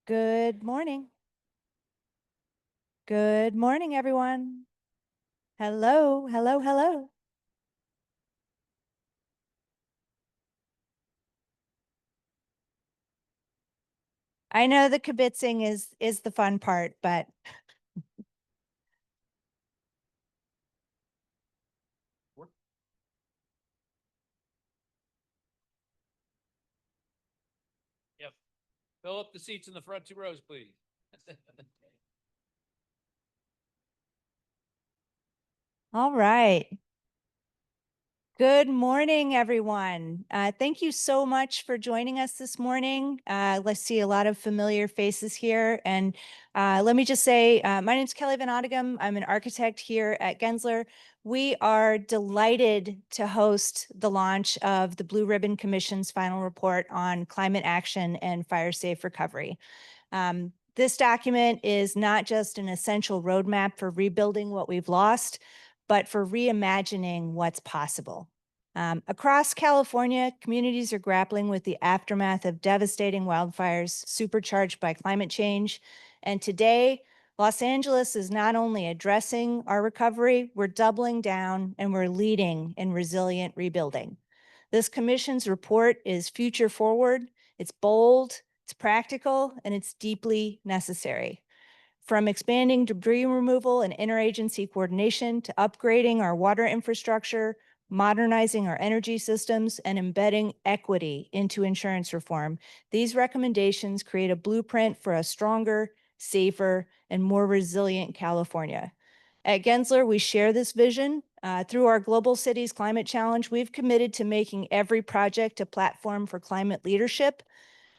Good morning. Good morning, everyone. Hello, hello, hello. I know the kibitzing is the fun part, but Yep. Fill up the seats in the front 2 rows, please. all right. Good morning, everyone. Thank you so much for joining us this morning. Let's see a lot of familiar faces here. And let me just say, my name is Kelly Van Oddegem. I'm an architect here at Gensler. We are delighted to host the launch of the Blue Ribbon Commission's final report on climate action and fire safe recovery. This document is not just an essential roadmap for rebuilding what we've lost, but for reimagining what's possible. Across California, communities are grappling with the aftermath of devastating wildfires supercharged by climate change. And today, Los Angeles is not only addressing our recovery, we're doubling down and we're leading in resilient rebuilding. This commission's report is future forward, it's bold, it's practical, and it's deeply necessary. From expanding debris removal and interagency coordination to upgrading our water infrastructure, modernizing our energy systems, and embedding equity into insurance reform, these recommendations create a blueprint for a stronger, safer, and more resilient California. At Gensler, we share this vision. Through our Global Cities Climate Challenge, we've committed to making every project a platform for climate leadership.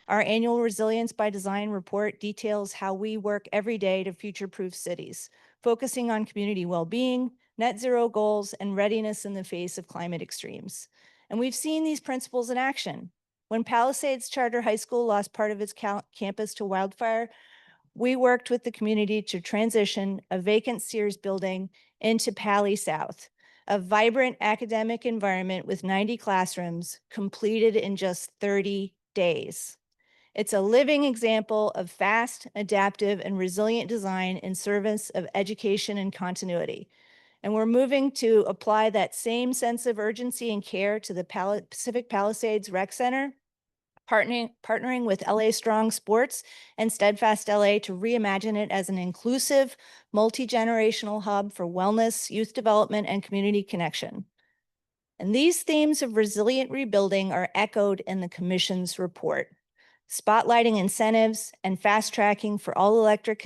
Our annual Resilience by Design report details how we work every day to future-proof cities, focusing on community well-being, net zero goals, and readiness in the face of climate extremes. And we've seen these principles in action. When Palisades Charter High School lost part of its campus to wildfire, we worked with the community to transition a vacant Sears building into Pali South, a vibrant academic environment with 90 classrooms completed in just 30 days. It's a living example of fast, adaptive, and resilient design in service of education and continuity. And we're moving to apply that same sense of urgency and care to the Pacific Palisades Rec Center, partnering with LA Strong Sports and Steadfast LA to reimagine it as an inclusive, multi-generational hub for wellness, youth development, and community connection. And these themes of resilient rebuilding are echoed in the Commission's report, spotlighting incentives and fast tracking for all electric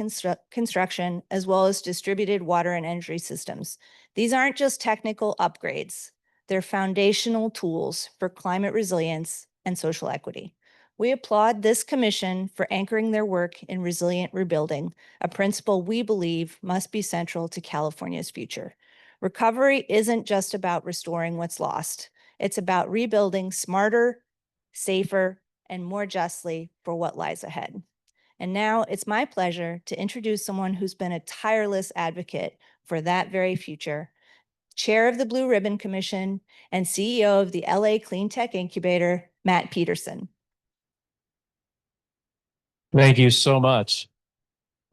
construction, as well as distributed water and energy systems. These aren't just technical upgrades. They're foundational tools for climate resilience and social equity. We applaud this commission for anchoring their work in resilient rebuilding, a principle we believe must be central to California's future. Recovery isn't just about restoring what's lost. It's about rebuilding smarter, safer, and more justly for what lies ahead. And now it's my pleasure to introduce someone who's been a tireless advocate for that very future, Chair of the Blue Ribbon Commission and CEO of the LA Clean Tech Incubator, Matt Peterson. Thank you so much.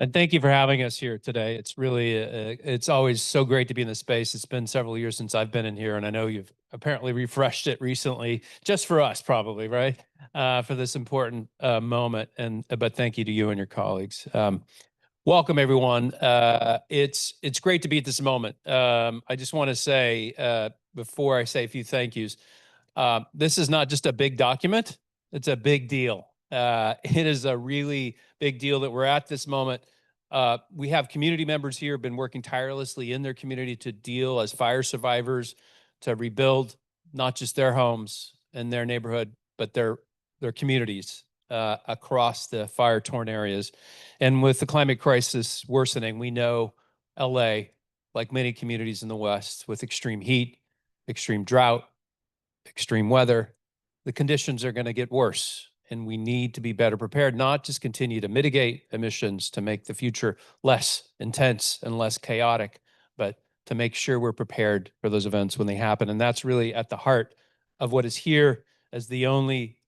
And thank you for having us here today. It's really, it's always so great to be in the space. It's been several years since I've been in here, and I know you've apparently refreshed it recently, just for us probably, right? For this important moment. But thank you to you and your colleagues. Welcome, everyone. It's great to be at this moment. I just want to say, before I say a few thank yous, this is not just a big document, it's a big deal. It is a really big deal that we're at this moment. We have community members here who've been working tirelessly in their community to deal as fire survivors, to rebuild not just their homes and their neighborhood, but their communities across the fire-torn areas. And with the climate crisis worsening, we know LA, like many communities in the West, with extreme heat, extreme drought, extreme weather, the conditions are going to get worse. And we need to be better prepared, not just continue to mitigate emissions to make the future less intense and less chaotic, but to make sure we're prepared for those events when they happen. And that's really at the heart of what is here as the only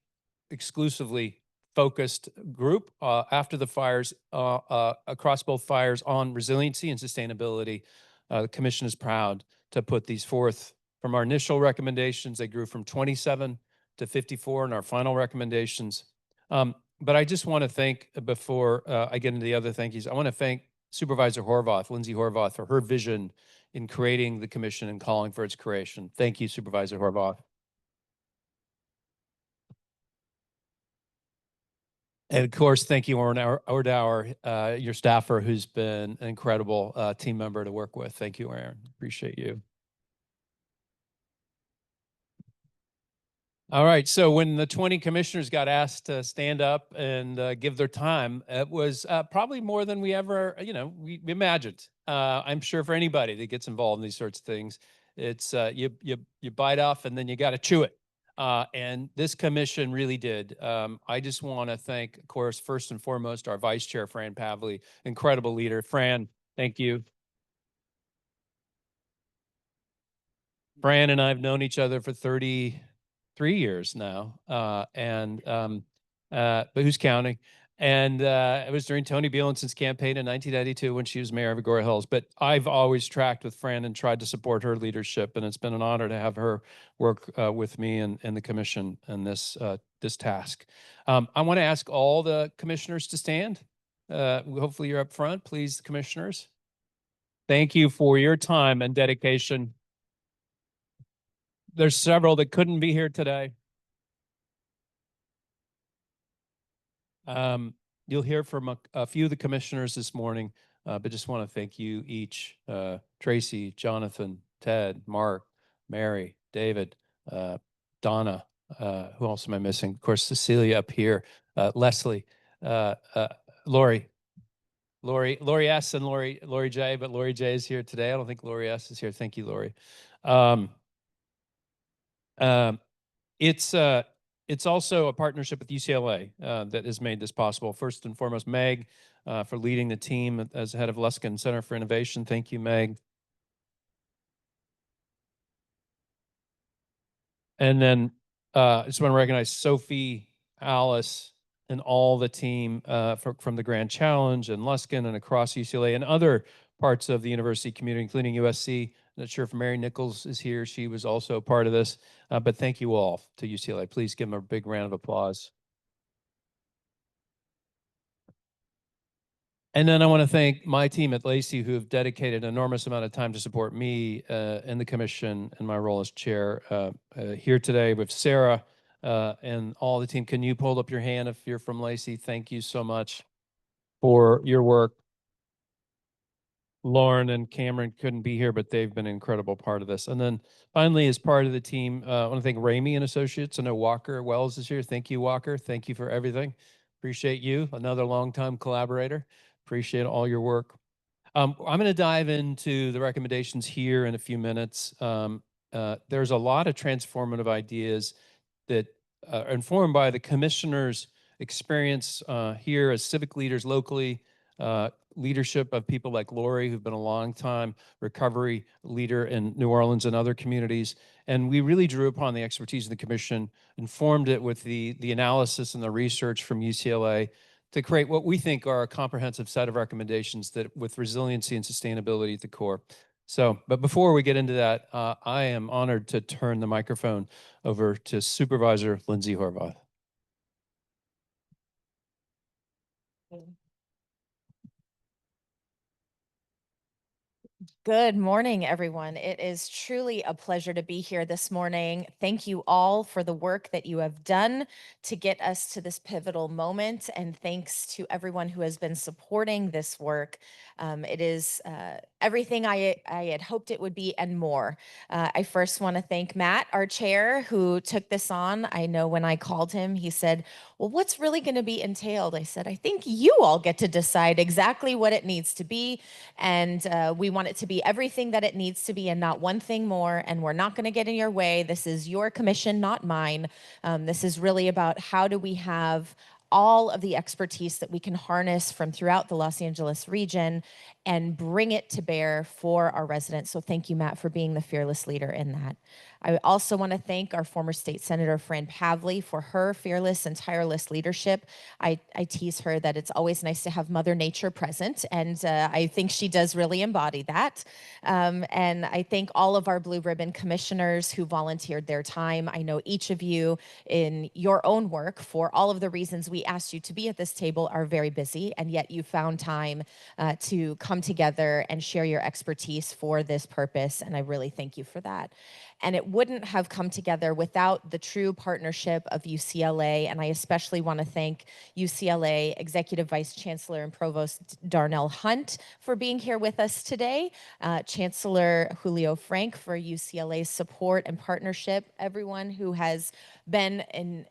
exclusively focused group after the fires, across both fires on resiliency and sustainability. The commission is proud to put these forth. From our initial recommendations, they grew from 27 to 54 in our final recommendations. But I just want to thank, before I get into the other thank yous, I want to thank Supervisor Horvath, Lindsay Horvath, for her vision in creating the commission and calling for its creation. Thank you, Supervisor Horvath. And of course, thank you, Orrin Ordauer, your staffer, who's been an incredible team member to work with. Thank you, Aaron. Appreciate you. All right, so when the 20 commissioners got asked to stand up and give their time, it was probably more than we ever, we imagined. I'm sure for anybody that gets involved in these sorts of things, it's you bite off and then you got to chew it. And this commission really did. I just want to thank, of course, first and foremost, our vice chair, Fran Pavley, incredible leader. Fran, thank you. Fran and I have known each other for 33 years now, but who's counting? And it was during Tony Bielensen's campaign in 1992 when she was mayor of Agoura Hills. But I've always tracked with Fran and tried to support her leadership, and it's been an honor to have her work with me and the commission in this task. I want to ask all the commissioners to stand. Hopefully you're up front, please, commissioners. Thank you for your time and dedication. There's several that couldn't be here today. You'll hear from a few of the commissioners this morning, but just want to thank you each, Tracy, Jonathan, Ted, Mark, Mary, David, Donna, who else am I missing? Of course, Cecilia up here, Leslie, Lori S. and Lori J, but Lori J is here today. I don't think Lori S is here. Thank you, Lori. It's also a partnership with UCLA that has made this possible. First and foremost, Meg, for leading the team as head of Luskin Center for Innovation. Thank you, Meg. And then I just want to recognize Sophie, Alice, and all the team from the Grand Challenge and Luskin and across UCLA and other parts of the university community, including USC. I'm not sure if Mary Nichols is here. She was also a part of this. But thank you all to UCLA. Please give them a big round of applause. And then I want to thank my team at Lacey, who have dedicated an enormous amount of time to support me and the commission in my role as chair. Here today with Sarah and all the team. Can you hold up your hand if you're from Lacey? Thank you so much for your work. Lauren and Cameron couldn't be here, but they've been an incredible part of this. And then finally, as part of the team, I want to thank Ramey and Associates. I know Walker Wells is here. Thank you, Walker. Thank you for everything. Appreciate you. Another longtime collaborator. Appreciate all your work. I'm going to dive into the recommendations here in a few minutes. There's a lot of transformative ideas that are informed by the commissioner's experience here as civic leaders locally, leadership of people like Lori, who've been a long time recovery leader in New Orleans and other communities. And we really drew upon the expertise of the commission, informed it with the analysis and the research from UCLA to create what we think are a comprehensive set of recommendations that with resiliency and sustainability at the core. So, but before we get into that, I am honored to turn the microphone over to Supervisor Lindsay Horvath. Good morning, everyone. It is truly a pleasure to be here this morning. Thank you all for the work that you have done to get us to this pivotal moment, and thanks to everyone who has been supporting this work. It is everything I had hoped it would be and more. I first want to thank Matt, our chair, who took this on. I know when I called him, he said, well, what's really going to be entailed? I said, I think you all get to decide exactly what it needs to be. And we want it to be everything that it needs to be and not one thing more. And we're not going to get in your way. This is your commission, not mine. This is really about how do we have all of the expertise that we can harness from throughout the Los Angeles region and bring it to bear for our residents. So thank you, Matt, for being the fearless leader in that. I also want to thank our former state senator, Fran Pavley, for her fearless and tireless leadership. I tease her that it's always nice to have Mother Nature present, and I think she does really embody that. And I thank all of our Blue Ribbon commissioners who volunteered their time. I know each of you in your own work, for all of the reasons we asked you to be at this table, are very busy, and yet you found time to come together and share your expertise for this purpose, and I really thank you for that. And it wouldn't have come together without the true partnership of UCLA, and I especially want to thank UCLA Executive Vice Chancellor and Provost Darnell Hunt for being here with us today, Chancellor Julio Frank for UCLA's support and partnership, everyone who has been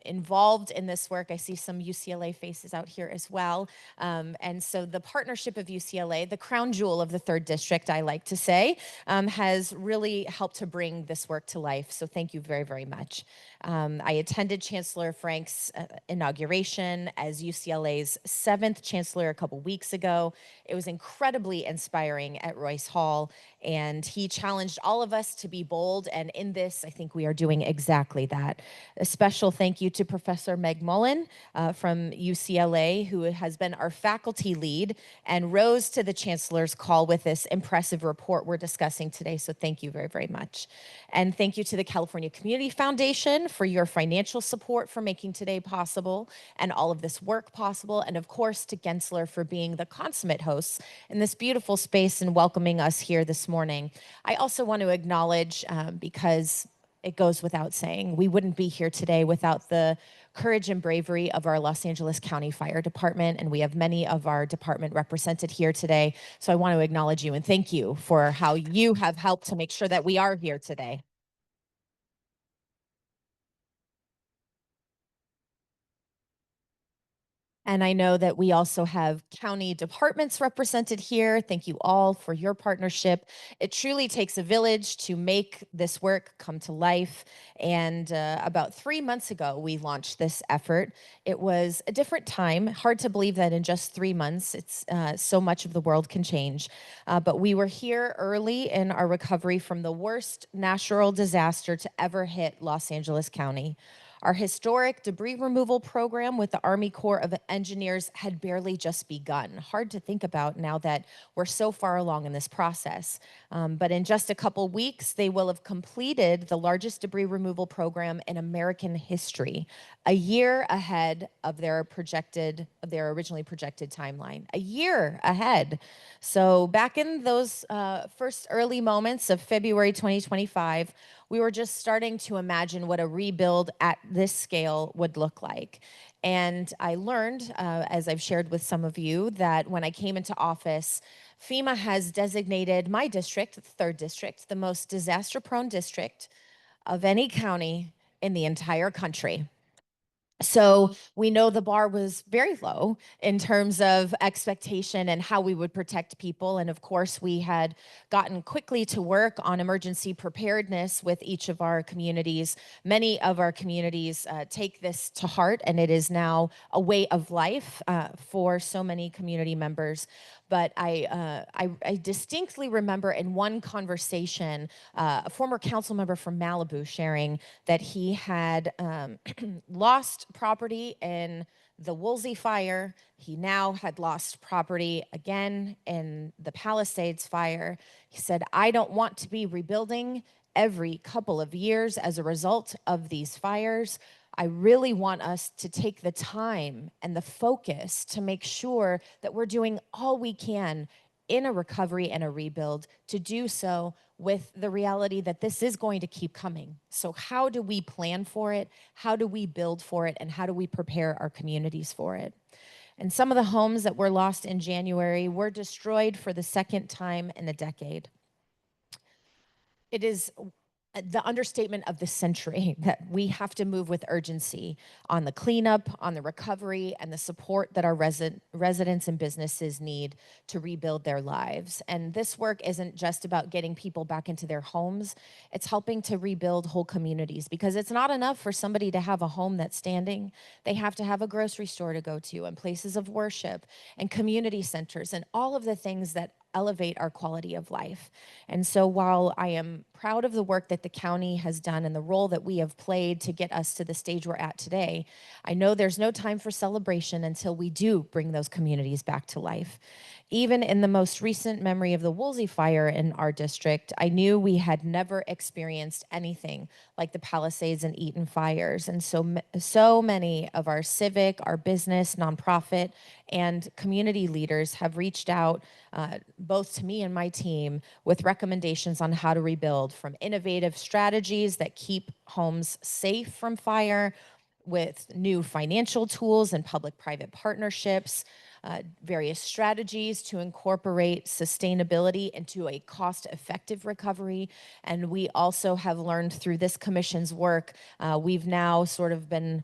involved in this work. I see some UCLA faces out here as well. And so the partnership of UCLA, the crown jewel of the 3rd District, I like to say, has really helped to bring this work to life. So thank you very, very much. I attended Chancellor Frank's inauguration as UCLA's 7th chancellor a couple weeks ago. It was incredibly inspiring at Royce Hall, and he challenged all of us to be bold, and in this, I think we are doing exactly that. A special thank you to Professor Meg Mullen from UCLA, who has been our faculty lead and rose to the chancellor's call with this impressive report we're discussing today, so thank you very, very much. And thank you to the California Community Foundation for your financial support for making today possible and all of this work possible. And of course, to Gensler for being the consummate hosts in this beautiful space and welcoming us here this morning. I also want to acknowledge, because it goes without saying, we wouldn't be here today without the courage and bravery of our Los Angeles County Fire Department, and we have many of our department represented here today. So I want to acknowledge you and thank you for how you have helped to make sure that we are here today. And I know that we also have county departments represented here. Thank you all for your partnership. It truly takes a village to make this work come to life. And about 3 months ago, we launched this effort. It was a different time. Hard to believe that in just 3 months, it's so much of the world can change. But we were here early in our recovery from the worst natural disaster to ever hit Los Angeles County. Our historic debris removal program with the Army Corps of Engineers had barely just begun. Hard to think about now that we're so far along in this process. But in just a couple weeks, they will have completed the largest debris removal program in American history, a year ahead of their originally projected timeline. A year ahead. So back in those first early moments of February 2025, we were just starting to imagine what a rebuild at this scale would look like. And I learned, as I've shared with some of you, that when I came into office, FEMA has designated my district, the 3rd District, the most disaster-prone district of any county in the entire country. So we know the bar was very low in terms of expectation and how we would protect people. And of course, we had gotten quickly to work on emergency preparedness with each of our communities. Many of our communities take this to heart, and it is now a way of life for so many community members. But I distinctly remember in one conversation, a former council member from Malibu sharing that he had lost property in the Woolsey fire. He now had lost property again in the Palisades fire. He said, I don't want to be rebuilding every couple of years as a result of these fires. I really want us to take the time and the focus to make sure that we're doing all we can in a recovery and a rebuild to do so with the reality that this is going to keep coming. So how do we plan for it? How do we build for it? And how do we prepare our communities for it? And some of the homes that were lost in January were destroyed for the 2nd time in a decade. It is the understatement of the century that we have to move with urgency on the cleanup, on the recovery, and the support that our residents and businesses need to rebuild their lives. And this work isn't just about getting people back into their homes. It's helping to rebuild whole communities, because it's not enough for somebody to have a home that's standing. They have to have a grocery store to go to, and places of worship, and community centers, and all of the things that elevate our quality of life. And so while I am proud of the work that the county has done and the role that we have played to get us to the stage we're at today, I know there's no time for celebration until we do bring those communities back to life. Even in the most recent memory of the Woolsey fire in our district, I knew we had never experienced anything like the Palisades and Eaton fires. And so many of our civic, our business, nonprofit, and community leaders have reached out both to me and my team with recommendations on how to rebuild, from innovative strategies that keep homes safe from fire, with new financial tools and public-private partnerships, various strategies to incorporate sustainability into a cost-effective recovery. And we also have learned through this commission's work, we've now sort of been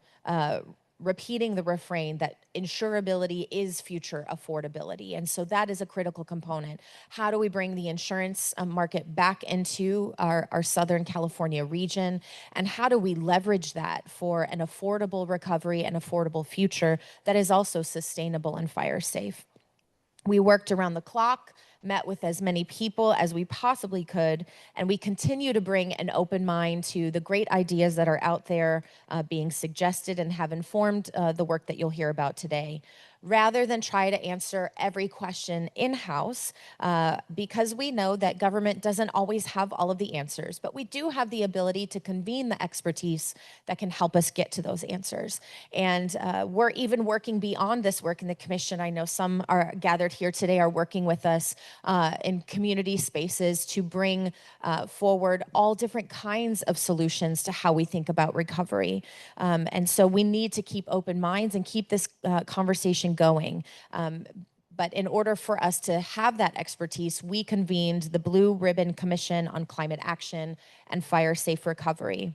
repeating the refrain that insurability is future affordability. And so that is a critical component. How do we bring the insurance market back into our Southern California region? And how do we leverage that for an affordable recovery and affordable future that is also sustainable and fire safe? We worked around the clock, met with as many people as we possibly could, and we continue to bring an open mind to the great ideas that are out there being suggested and have informed the work that you'll hear about today. Rather than try to answer every question in-house, because we know that government doesn't always have all of the answers, but we do have the ability to convene the expertise that can help us get to those answers. And we're even working beyond this work in the commission. I know some are gathered here today are working with us in community spaces to bring forward all different kinds of solutions to how we think about recovery. And so we need to keep open minds and keep this conversation going. But in order for us to have that expertise, we convened the Blue Ribbon Commission on Climate Action and Fire Safe Recovery.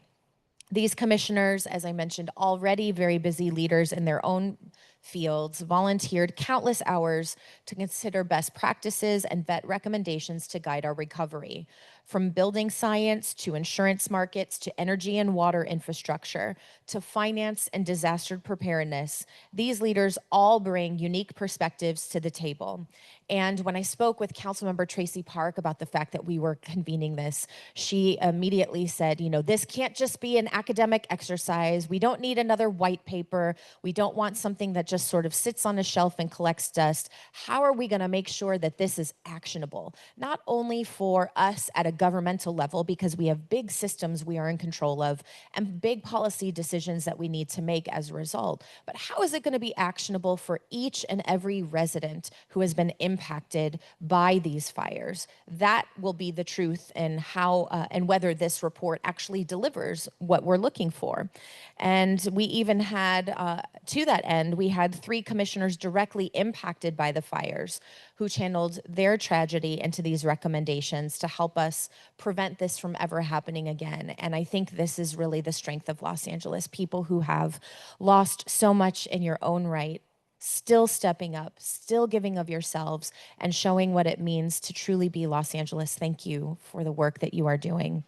These commissioners, as I mentioned, already very busy leaders in their own fields, volunteered countless hours to consider best practices and vet recommendations to guide our recovery. From building science to insurance markets to energy and water infrastructure to finance and disaster preparedness, these leaders all bring unique perspectives to the table. And when I spoke with Councilmember Tracy Park about the fact that we were convening this, she immediately said, you know, this can't just be an academic exercise. We don't need another white paper. We don't want something that just sort of sits on a shelf and collects dust. How are we going to make sure that this is actionable, not only for us at a governmental level, because we have big systems we are in control of and big policy decisions that we need to make as a result, but how is it going to be actionable for each and every resident who has been impacted by these fires? That will be the truth in how and whether this report actually delivers what we're looking for. And we even had, to that end, we had 3 commissioners directly impacted by the fires who channeled their tragedy into these recommendations to help us prevent this from ever happening again. And I think this is really the strength of Los Angeles, people who have lost so much in your own right, still stepping up, still giving of yourselves, and showing what it means to truly be Los Angeles. Thank you for the work that you are doing.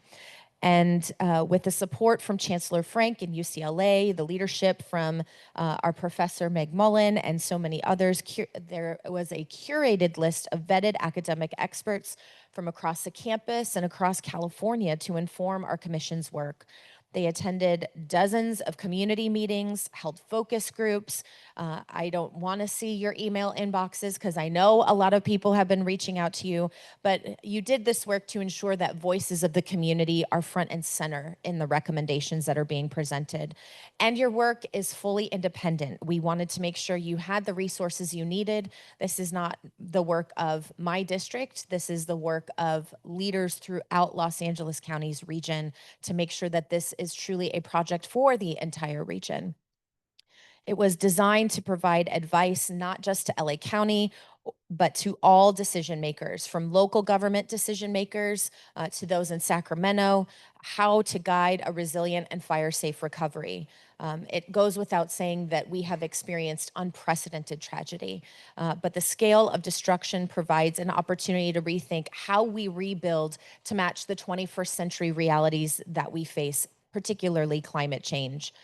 And with the support from Chancellor Frank in UCLA, the leadership from our professor Meg Mullen, and so many others, there was a curated list of vetted academic experts from across the campus and across California to inform our commission's work. They attended dozens of community meetings, held focus groups. I don't want to see your email inboxes because I know a lot of people have been reaching out to you, but you did this work to ensure that voices of the community are front and center in the recommendations that are being presented. And your work is fully independent. We wanted to make sure you had the resources you needed. This is not the work of my district. This is the work of leaders throughout Los Angeles County's region to make sure that this is truly a project for the entire region. It was designed to provide advice not just to LA County, but to all decision makers, from local government decision makers to those in Sacramento, how to guide a resilient and fire-safe recovery. It goes without saying that we have experienced unprecedented tragedy, but the scale of destruction provides an opportunity to rethink how we rebuild to match the 21st century realities that we face, particularly climate change.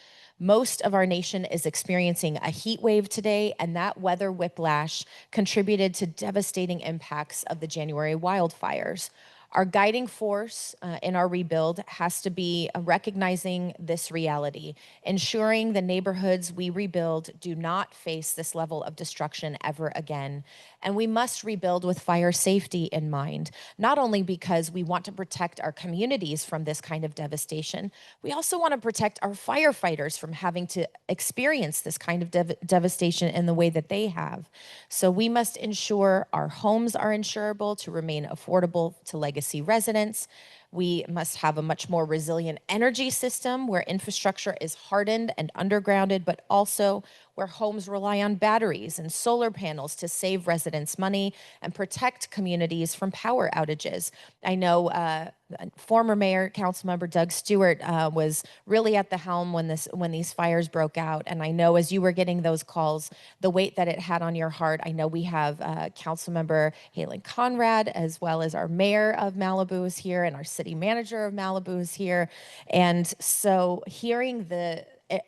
Most of our nation is experiencing a heat wave today, and that weather whiplash contributed to devastating impacts of the January wildfires. Our guiding force in our rebuild has to be recognizing this reality, ensuring the neighborhoods we rebuild do not face this level of destruction ever again. And we must rebuild with fire safety in mind, not only because we want to protect our communities from this kind of devastation, we also want to protect our firefighters from having to experience this kind of devastation in the way that they have. So we must ensure our homes are insurable to remain affordable to legacy residents. We must have a much more resilient energy system where infrastructure is hardened and undergrounded, but also where homes rely on batteries and solar panels to save residents money and protect communities from power outages. I know former Mayor, Councilmember Doug Stewart was really at the helm when these fires broke out. And I know as you were getting those calls, the weight that it had on your heart. I know we have Councilmember Halen Conrad, as well as our mayor of Malibu is here, and our city manager of Malibu is here. And so hearing the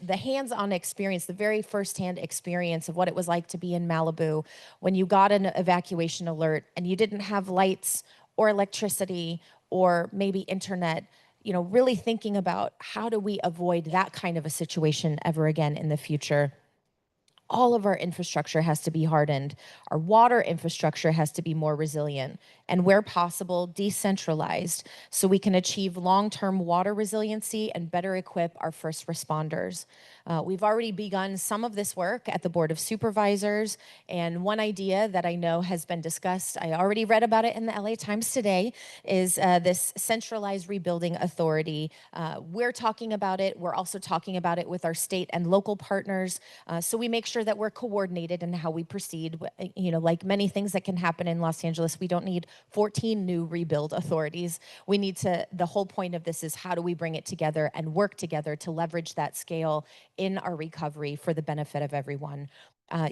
hands-on experience, the very firsthand experience of what it was like to be in Malibu when you got an evacuation alert and you didn't have lights or electricity or maybe internet, really thinking about how do we avoid that kind of a situation ever again in the future. All of our infrastructure has to be hardened. Our water infrastructure has to be more resilient and, where possible, decentralized so we can achieve long-term water resiliency and better equip our first responders. We've already begun some of this work at the Board of Supervisors, and one idea that I know has been discussed, I already read about it in the LA Times today, is this centralized rebuilding authority. We're talking about it. We're also talking about it with our state and local partners, so we make sure that we're coordinated in how we proceed. Like many things that can happen in Los Angeles, we don't need 14 new rebuild authorities. The whole point of this is how do we bring it together and work together to leverage that scale in our recovery for the benefit of everyone.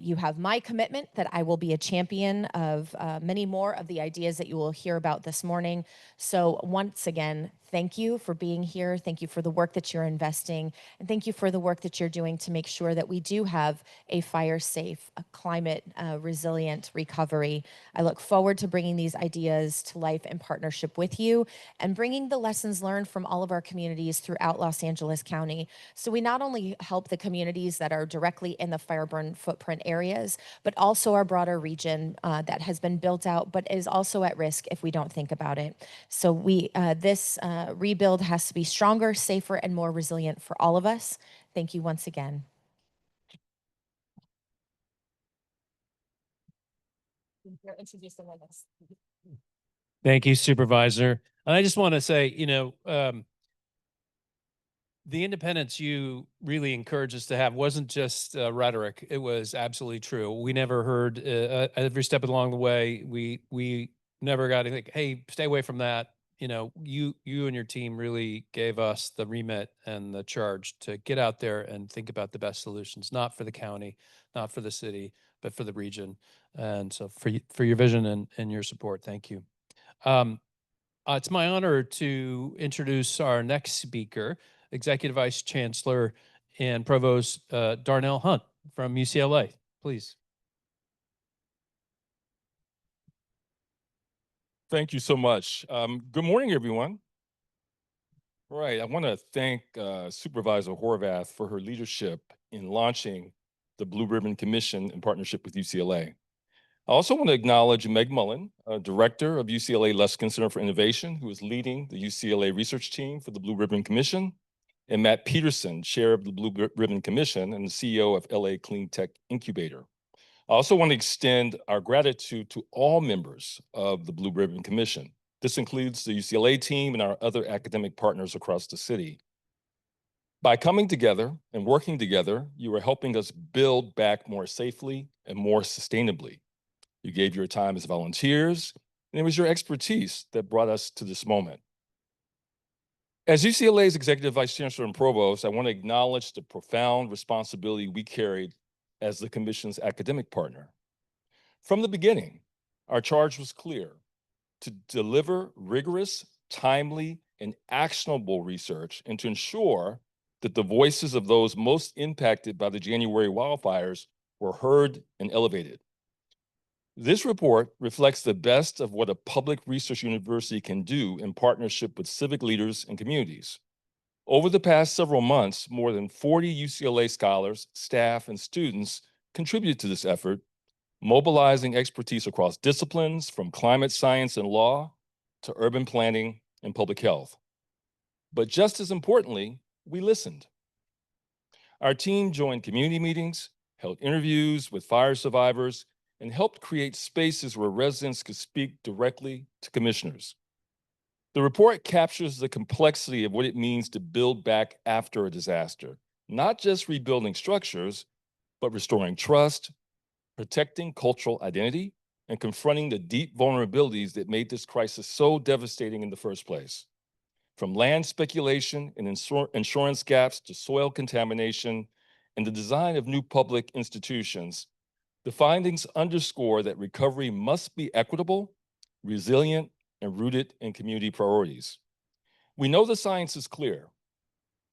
You have my commitment that I will be a champion of many more of the ideas that you will hear about this morning. So once again, thank you for being here. Thank you for the work that you're investing. And thank you for the work that you're doing to make sure that we do have a fire-safe, a climate-resilient recovery. I look forward to bringing these ideas to life in partnership with you and bringing the lessons learned from all of our communities throughout Los Angeles County. So we not only help the communities that are directly in the fire burn footprint areas, but also our broader region that has been built out, but is also at risk if we don't think about it. So this rebuild has to be stronger, safer, and more resilient for all of us. Thank you once again. Thank you, Supervisor. And I just want to say, the independence you really encouraged us to have wasn't just rhetoric. It was absolutely true. We never heard every step along the way. We never got to think, hey, stay away from that. You and your team really gave us the remit and the charge to get out there and think about the best solutions, not for the county, not for the city, but for the region. And so for your vision and your support, thank you. It's my honor to introduce our next speaker, Executive Vice Chancellor and Provost Darnell Hunt from UCLA. Please. Thank you so much. Good morning, everyone. All right, I want to thank Supervisor Horvath for her leadership in launching the Blue Ribbon Commission in partnership with UCLA. I also want to acknowledge Meg Mullen, Director of UCLA Luskin Center for Innovation, who is leading the UCLA research team for the Blue Ribbon Commission, and Matt Peterson, Chair of the Blue Ribbon Commission and the CEO of LA Clean Tech Incubator. I also want to extend our gratitude to all members of the Blue Ribbon Commission. This includes the UCLA team and our other academic partners across the city. By coming together and working together, you are helping us build back more safely and more sustainably. You gave your time as volunteers, and it was your expertise that brought us to this moment. As UCLA's Executive Vice Chancellor and Provost, I want to acknowledge the profound responsibility we carried as the Commission's academic partner. From the beginning, our charge was clear: to deliver rigorous, timely, and actionable research and to ensure that the voices of those most impacted by the January wildfires were heard and elevated. This report reflects the best of what a public research university can do in partnership with civic leaders and communities. Over the past several months, more than 40 UCLA scholars, staff, and students contributed to this effort, mobilizing expertise across disciplines from climate science and law to urban planning and public health. But just as importantly, we listened. Our team joined community meetings, held interviews with fire survivors, and helped create spaces where residents could speak directly to commissioners. The report captures the complexity of what it means to build back after a disaster, not just rebuilding structures, but restoring trust, protecting cultural identity, and confronting the deep vulnerabilities that made this crisis so devastating in the first place. From land speculation and insurance gaps to soil contamination and the design of new public institutions, the findings underscore that recovery must be equitable, resilient, and rooted in community priorities. We know the science is clear.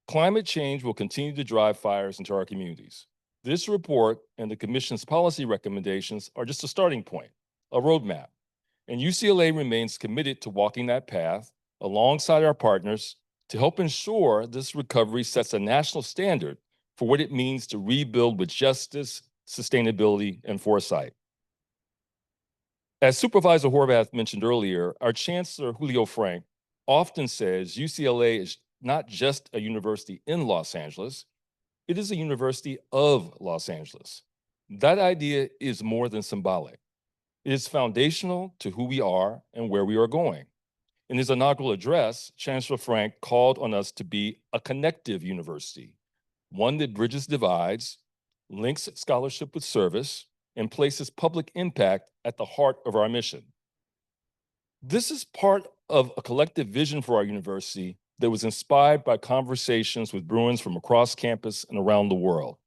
Climate change will continue to drive fires into our communities. This report and the Commission's policy recommendations are just a starting point, a roadmap, and UCLA remains committed to walking that path alongside our partners to help ensure this recovery sets a national standard for what it means to rebuild with justice, sustainability, and foresight. As Supervisor Horvath mentioned earlier, our Chancellor Julio Frank often says UCLA is not just a university in Los Angeles, it is a university of Los Angeles. That idea is more than symbolic. It is foundational to who we are and where we are going. In his inaugural address, Chancellor Frank called on us to be a connective university, one that bridges divides, links scholarship with service, and places public impact at the heart of our mission. This is part of a collective vision for our university that was inspired by conversations with Bruins from across campus and around the world.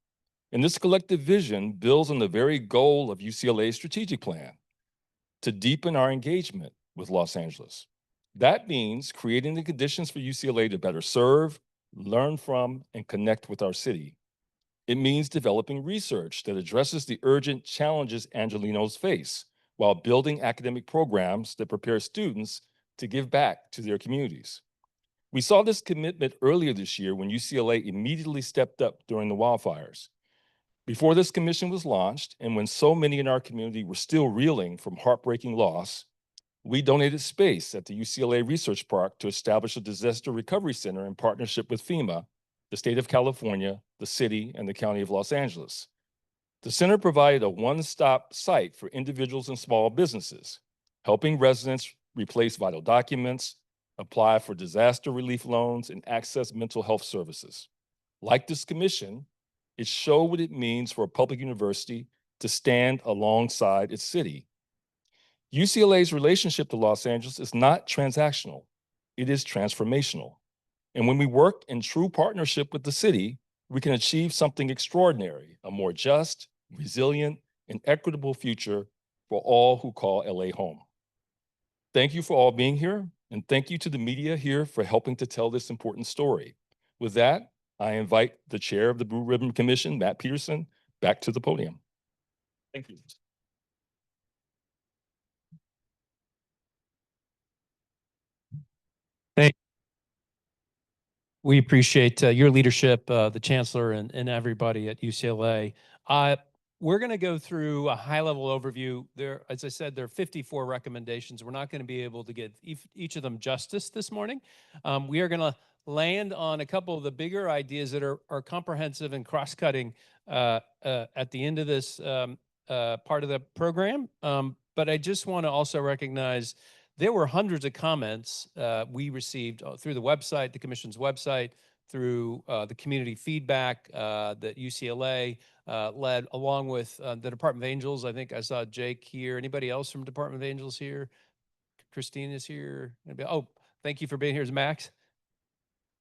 And this collective vision builds on the very goal of UCLA's strategic plan, to deepen our engagement with Los Angeles. That means creating the conditions for UCLA to better serve, learn from, and connect with our city. It means developing research that addresses the urgent challenges Angelenos face while building academic programs that prepare students to give back to their communities. We saw this commitment earlier this year when UCLA immediately stepped up during the wildfires. Before this commission was launched, and when so many in our community were still reeling from heartbreaking loss, we donated space at the UCLA Research Park to establish a disaster recovery center in partnership with FEMA, the state of California, the city, and the county of Los Angeles. The center provided a one-stop site for individuals and small businesses, helping residents replace vital documents, apply for disaster relief loans, and access mental health services. Like this commission, it showed what it means for a public university to stand alongside its city. UCLA's relationship to Los Angeles is not transactional, it is transformational. And when we work in true partnership with the city, we can achieve something extraordinary, a more just, resilient, and equitable future for all who call LA home. Thank you for all being here, and thank you to the media here for helping to tell this important story. With that, I invite the chair of the Blue Ribbon Commission, Matt Peterson, back to the podium. Thank you. We appreciate your leadership, the chancellor and everybody at UCLA. We're going to go through a high-level overview. There, as I said, there are 54 recommendations. We're not going to be able to give each of them justice this morning. We are going to land on a couple of the bigger ideas that are comprehensive and cross-cutting at the end of this part of the program. But I just want to also recognize there were hundreds of comments we received through the website, the commission's website, through the community feedback that UCLA led, along with the Department of Angels. I think I saw Jake here. Anybody else from Department of Angels here? Christine is here. Oh, thank you for being here. Is Max?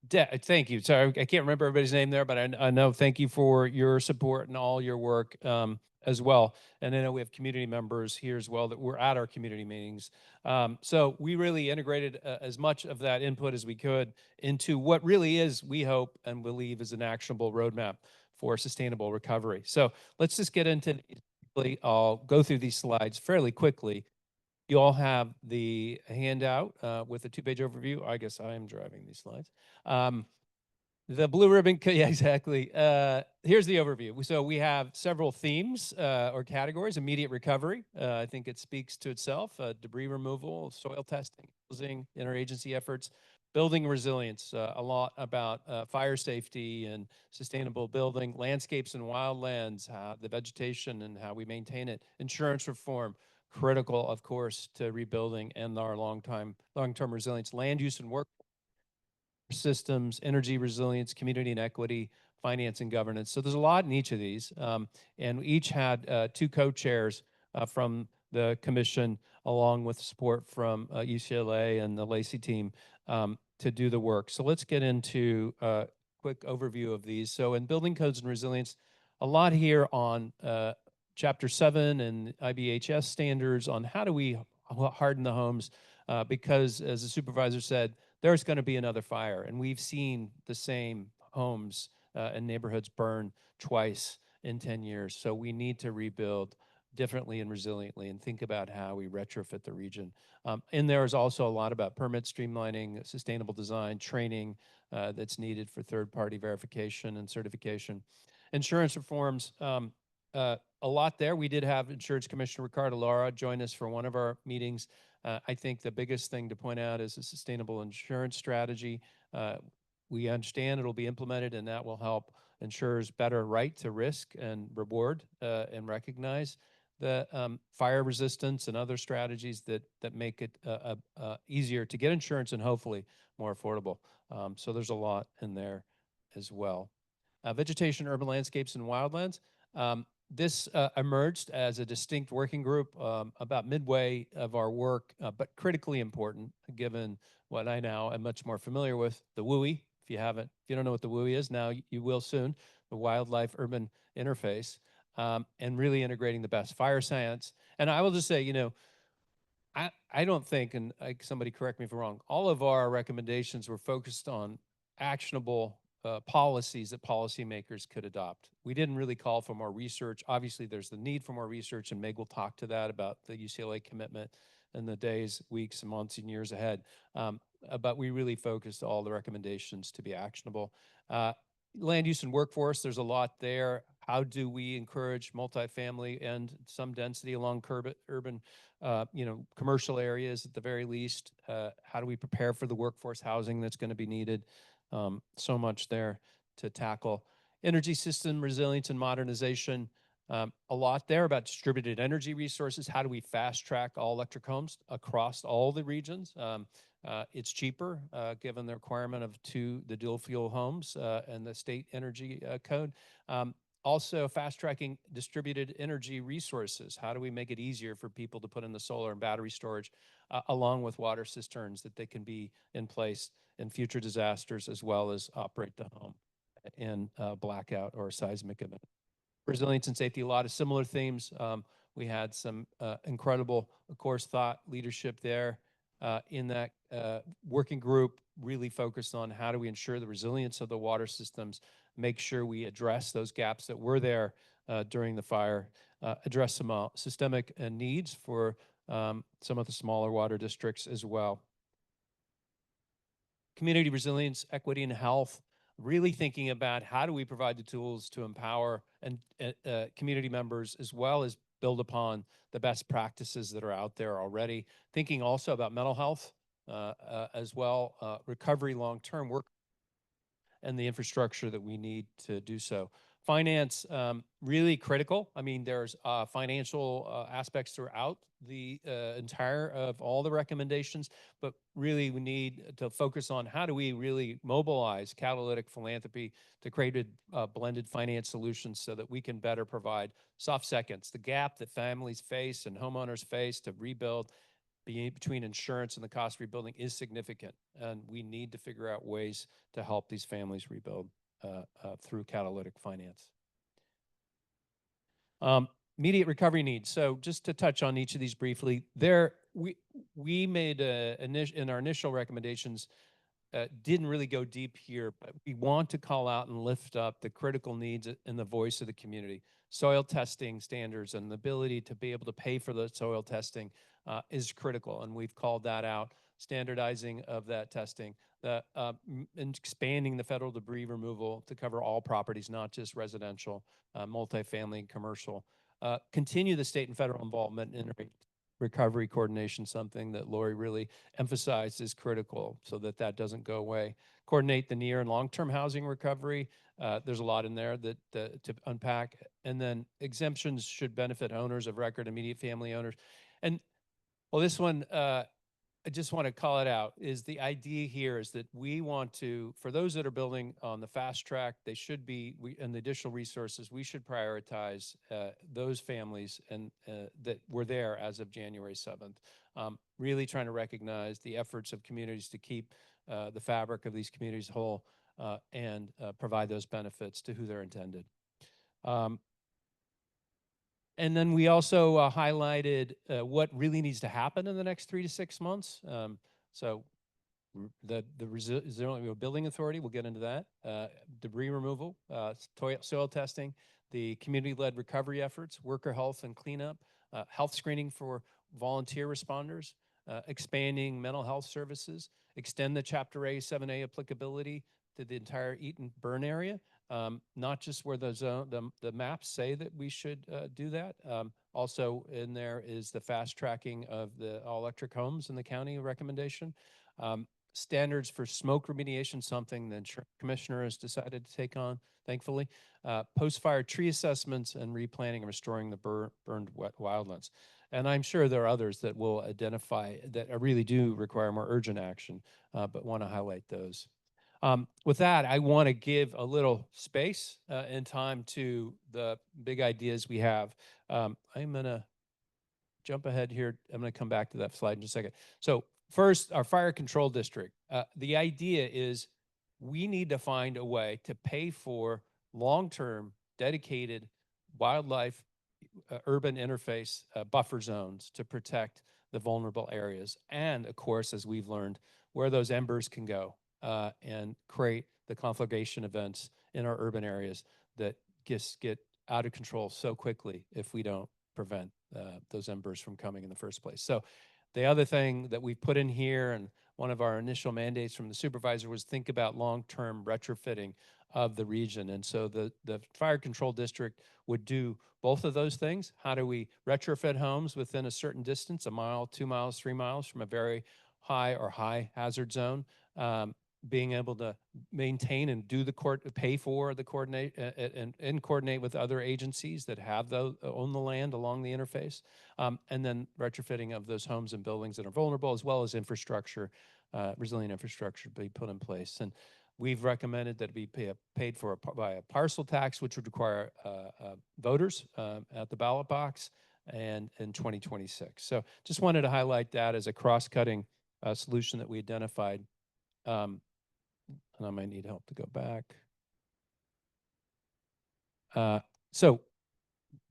Thank you. Sorry, I can't remember everybody's name there, but I know, thank you for your support and all your work as well. And I know we have community members here as well that were at our community meetings. So we really integrated as much of that input as we could into what really is, we hope and believe, is an actionable roadmap for sustainable recovery. So let's just get into, I'll go through these slides fairly quickly. You all have the handout with a 2-page overview. I guess I am driving these slides. The blue ribbon, yeah, exactly. Here's the overview. So we have several themes or categories. Immediate recovery, I think it speaks to itself. Debris removal, soil testing, housing, interagency efforts, building resilience, a lot about fire safety and sustainable building, landscapes and wildlands, the vegetation and how we maintain it, insurance reform, critical, of course, to rebuilding and our long-term resilience, land use and work systems, energy resilience, community and equity, finance and governance. So there's a lot in each of these. And we each had 2 co-chairs from the commission, along with support from UCLA and the Lacey team to do the work. So let's get into a quick overview of these. So in building codes and resilience, a lot here on Chapter 7 and IBHS standards on how do we harden the homes, because as the supervisor said, there's going to be another fire. And we've seen the same homes and neighborhoods burn twice in 10 years. So we need to rebuild differently and resiliently and think about how we retrofit the region. And there is also a lot about permit streamlining, sustainable design, training that's needed for third-party verification and certification. Insurance reforms, a lot there. We did have Insurance Commissioner Ricardo Lara join us for one of our meetings. I think the biggest thing to point out is a sustainable insurance strategy. We understand it'll be implemented, and that will help insurers better right to risk and reward and recognize the fire resistance and other strategies that make it easier to get insurance and hopefully more affordable. So there's a lot in there as well. Vegetation, urban landscapes, and wildlands. This emerged as a distinct working group about midway of our work, but critically important given what I now am much more familiar with, the WUI. If you don't know what the WUI is, now you will soon, the wildlife urban interface, and really integrating the best fire science. And I will just say, I don't think, and somebody correct me if I'm wrong, all of our recommendations were focused on actionable policies that policymakers could adopt. We didn't really call for more research. Obviously, there's the need for more research, and Meg will talk to that about the UCLA commitment in the days, weeks, and months, and years ahead. But we really focused all the recommendations to be actionable. Land use and workforce, there's a lot there. How do we encourage multifamily and some density along urban commercial areas at the very least? How do we prepare for the workforce housing that's going to be needed? So much there to tackle. Energy system resilience and modernization. A lot there about distributed energy resources. How do we fast track all electric homes across all the regions? It's cheaper given the requirement of the dual fuel homes and the state energy code. Also fast tracking distributed energy resources. How do we make it easier for people to put in the solar and battery storage along with water cisterns that they can be in place in future disasters, as well as operate the home in blackout or seismic event. Resilience and safety, a lot of similar themes. We had some incredible, of course, thought leadership there in that working group, really focused on how do we ensure the resilience of the water systems, make sure we address those gaps that were there during the fire, address some systemic needs for some of the smaller water districts as well. Community resilience, equity, and health, really thinking about how do we provide the tools to empower and community members, as well as build upon the best practices that are out there already. Thinking also about mental health as well, recovery, long-term work, and the infrastructure that we need to do so. Finance, really critical. I mean, there's financial aspects throughout the entire of all the recommendations, but really we need to focus on how do we really mobilize catalytic philanthropy to create blended finance solutions so that we can better provide soft seconds, the gap that families face and homeowners face to rebuild. between insurance and the cost of rebuilding is significant. And we need to figure out ways to help these families rebuild through catalytic finance. Immediate recovery needs. So just to touch on each of these briefly, we made in our initial recommendations, didn't really go deep here, but we want to call out and lift up the critical needs in the voice of the community. Soil testing standards and the ability to be able to pay for the soil testing is critical, and we've called that out. Standardizing of that testing, and expanding the federal debris removal to cover all properties, not just residential, multifamily, commercial. Continue the state and federal involvement in recovery coordination, something that Lori really emphasized is critical so that that doesn't go away. Coordinate the near and long-term housing recovery. There's a lot in there that to unpack. And then exemptions should benefit owners of record, immediate family owners. And well, this one, I just want to call it out, is the idea here is that we want to, for those that are building on the fast track, they should be, and the additional resources, we should prioritize those families and that were there as of January 7th. Really trying to recognize the efforts of communities to keep the fabric of these communities whole and provide those benefits to who they're intended. And then we also highlighted what really needs to happen in the next 3 to 6 months. So the Resilient Building Authority, we'll get into that. Debris removal, soil testing, the community-led recovery efforts, worker health and cleanup, health screening for volunteer responders, expanding mental health services, extend the Chapter A, 7A applicability to the entire Eaton burn area. Not just where the maps say that we should do that. Also in there is the fast tracking of the all electric homes in the county recommendation. Standards for smoke remediation, something the insurance commissioner has decided to take on, thankfully. Post-fire tree assessments and replanting and restoring the burned wildlands. And I'm sure there are others that will identify that really do require more urgent action, but want to highlight those. With that, I want to give a little space and time to the big ideas we have. I'm going to jump ahead here. I'm going to come back to that slide in just a second. So first, our fire control district. The idea is we need to find a way to pay for long-term dedicated wildlife urban interface buffer zones to protect the vulnerable areas. And of course, as we've learned, where those embers can go. And create the conflagration events in our urban areas that just get out of control so quickly if we don't prevent those embers from coming in the first place. So the other thing that we put in here, and one of our initial mandates from the supervisor, was think about long-term retrofitting of the region. And so the fire control district would do both of those things. How do we retrofit homes within a certain distance, 1 mile, 2 miles, 3 miles from a very high or high hazard zone? Being able to maintain and do the pay for the coordinate and coordinate with other agencies that have own the land along the interface, and then retrofitting of those homes and buildings that are vulnerable, as well as infrastructure, resilient infrastructure to be put in place. And we've recommended that it be paid for by a parcel tax, which would require voters at the ballot box, and in 2026. So just wanted to highlight that as a cross-cutting solution that we identified. And I might need help to go back. So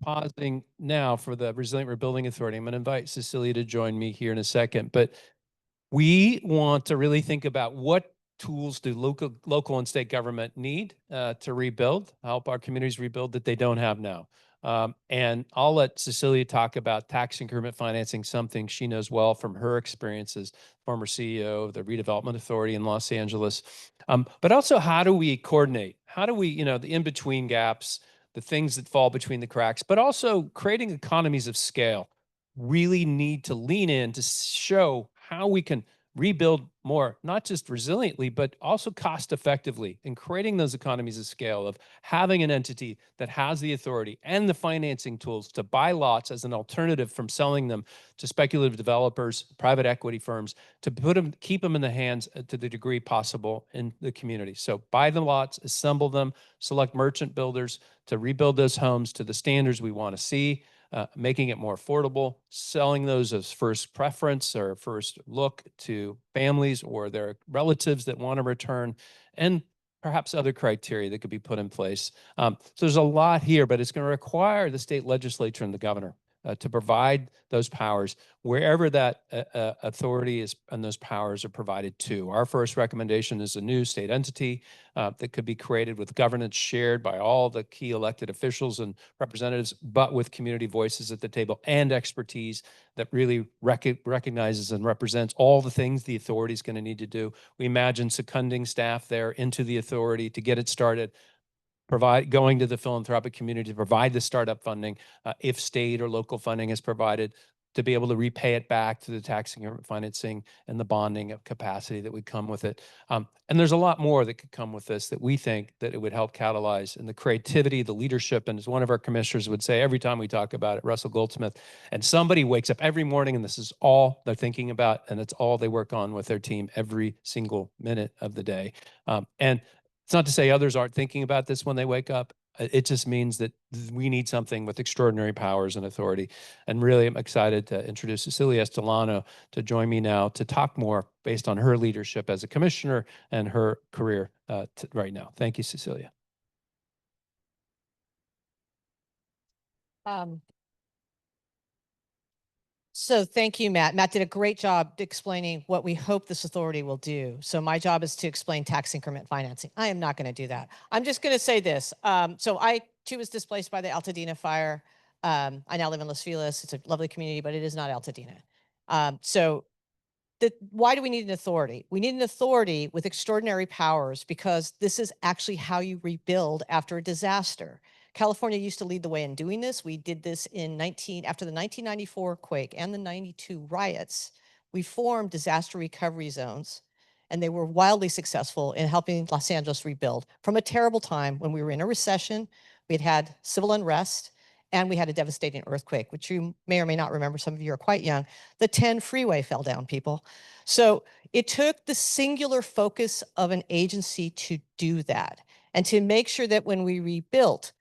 pausing now for the Resilient Rebuilding Authority. I'm going to invite Cecilia to join me here in a second, but we want to really think about what tools do local and state government need to rebuild, help our communities rebuild that they don't have now. And I'll let Cecilia talk about tax increment financing, something she knows well from her experience as former CEO of the Redevelopment Authority in Los Angeles. But also, how do we coordinate? How do we, the in-between gaps, the things that fall between the cracks, but also creating economies of scale? Really need to lean in to show how we can rebuild more, not just resiliently, but also cost effectively, and creating those economies of scale of having an entity that has the authority and the financing tools to buy lots as an alternative from selling them to speculative developers, private equity firms, to keep them in the hands to the degree possible in the community. So buy the lots, assemble them, select merchant builders to rebuild those homes to the standards we want to see. making it more affordable, selling those as first preference or first look to families or their relatives that want to return, and perhaps other criteria that could be put in place. So there's a lot here, but it's going to require the state legislature and the governor to provide those powers wherever that authority is and those powers are provided to. Our first recommendation is a new state entity that could be created with governance shared by all the key elected officials and representatives, but with community voices at the table and expertise that really recognizes and represents all the things the authority is going to need to do. We imagine seconding staff there into the authority to get it started, going to the philanthropic community to provide the startup funding, if state or local funding is provided, to be able to repay it back to the tax increment financing and the bonding of capacity that would come with it. And there's a lot more that could come with this that we think that it would help catalyze, and the creativity, the leadership, and as one of our commissioners would say every time we talk about it, Russell Goldsmith, and somebody wakes up every morning and this is all they're thinking about, and it's all they work on with their team every single minute of the day. And it's not to say others aren't thinking about this when they wake up. It just means that we need something with extraordinary powers and authority. And really, I'm excited to introduce Cecilia Estelano to join me now to talk more based on her leadership as a commissioner and her career right now. Thank you, Cecilia. So thank you, Matt. Matt did a great job explaining what we hope this authority will do. So my job is to explain tax increment financing. I am not going to do that. I'm just going to say this. So I too was displaced by the Altadena fire. I now live in Los Feliz. It's a lovely community, but it is not Altadena. Why do we need an authority? We need an authority with extraordinary powers because this is actually how you rebuild after a disaster. California used to lead the way in doing this. We did this after the 1994 quake and the 92 riots. We formed disaster recovery zones, and they were wildly successful in helping Los Angeles rebuild from a terrible time when we were in a recession. We had civil unrest, and we had a devastating earthquake, which you may or may not remember. Some of you are quite young. The 10 freeway fell down, people. So it took the singular focus of an agency to do that and to make sure that when we rebuilt,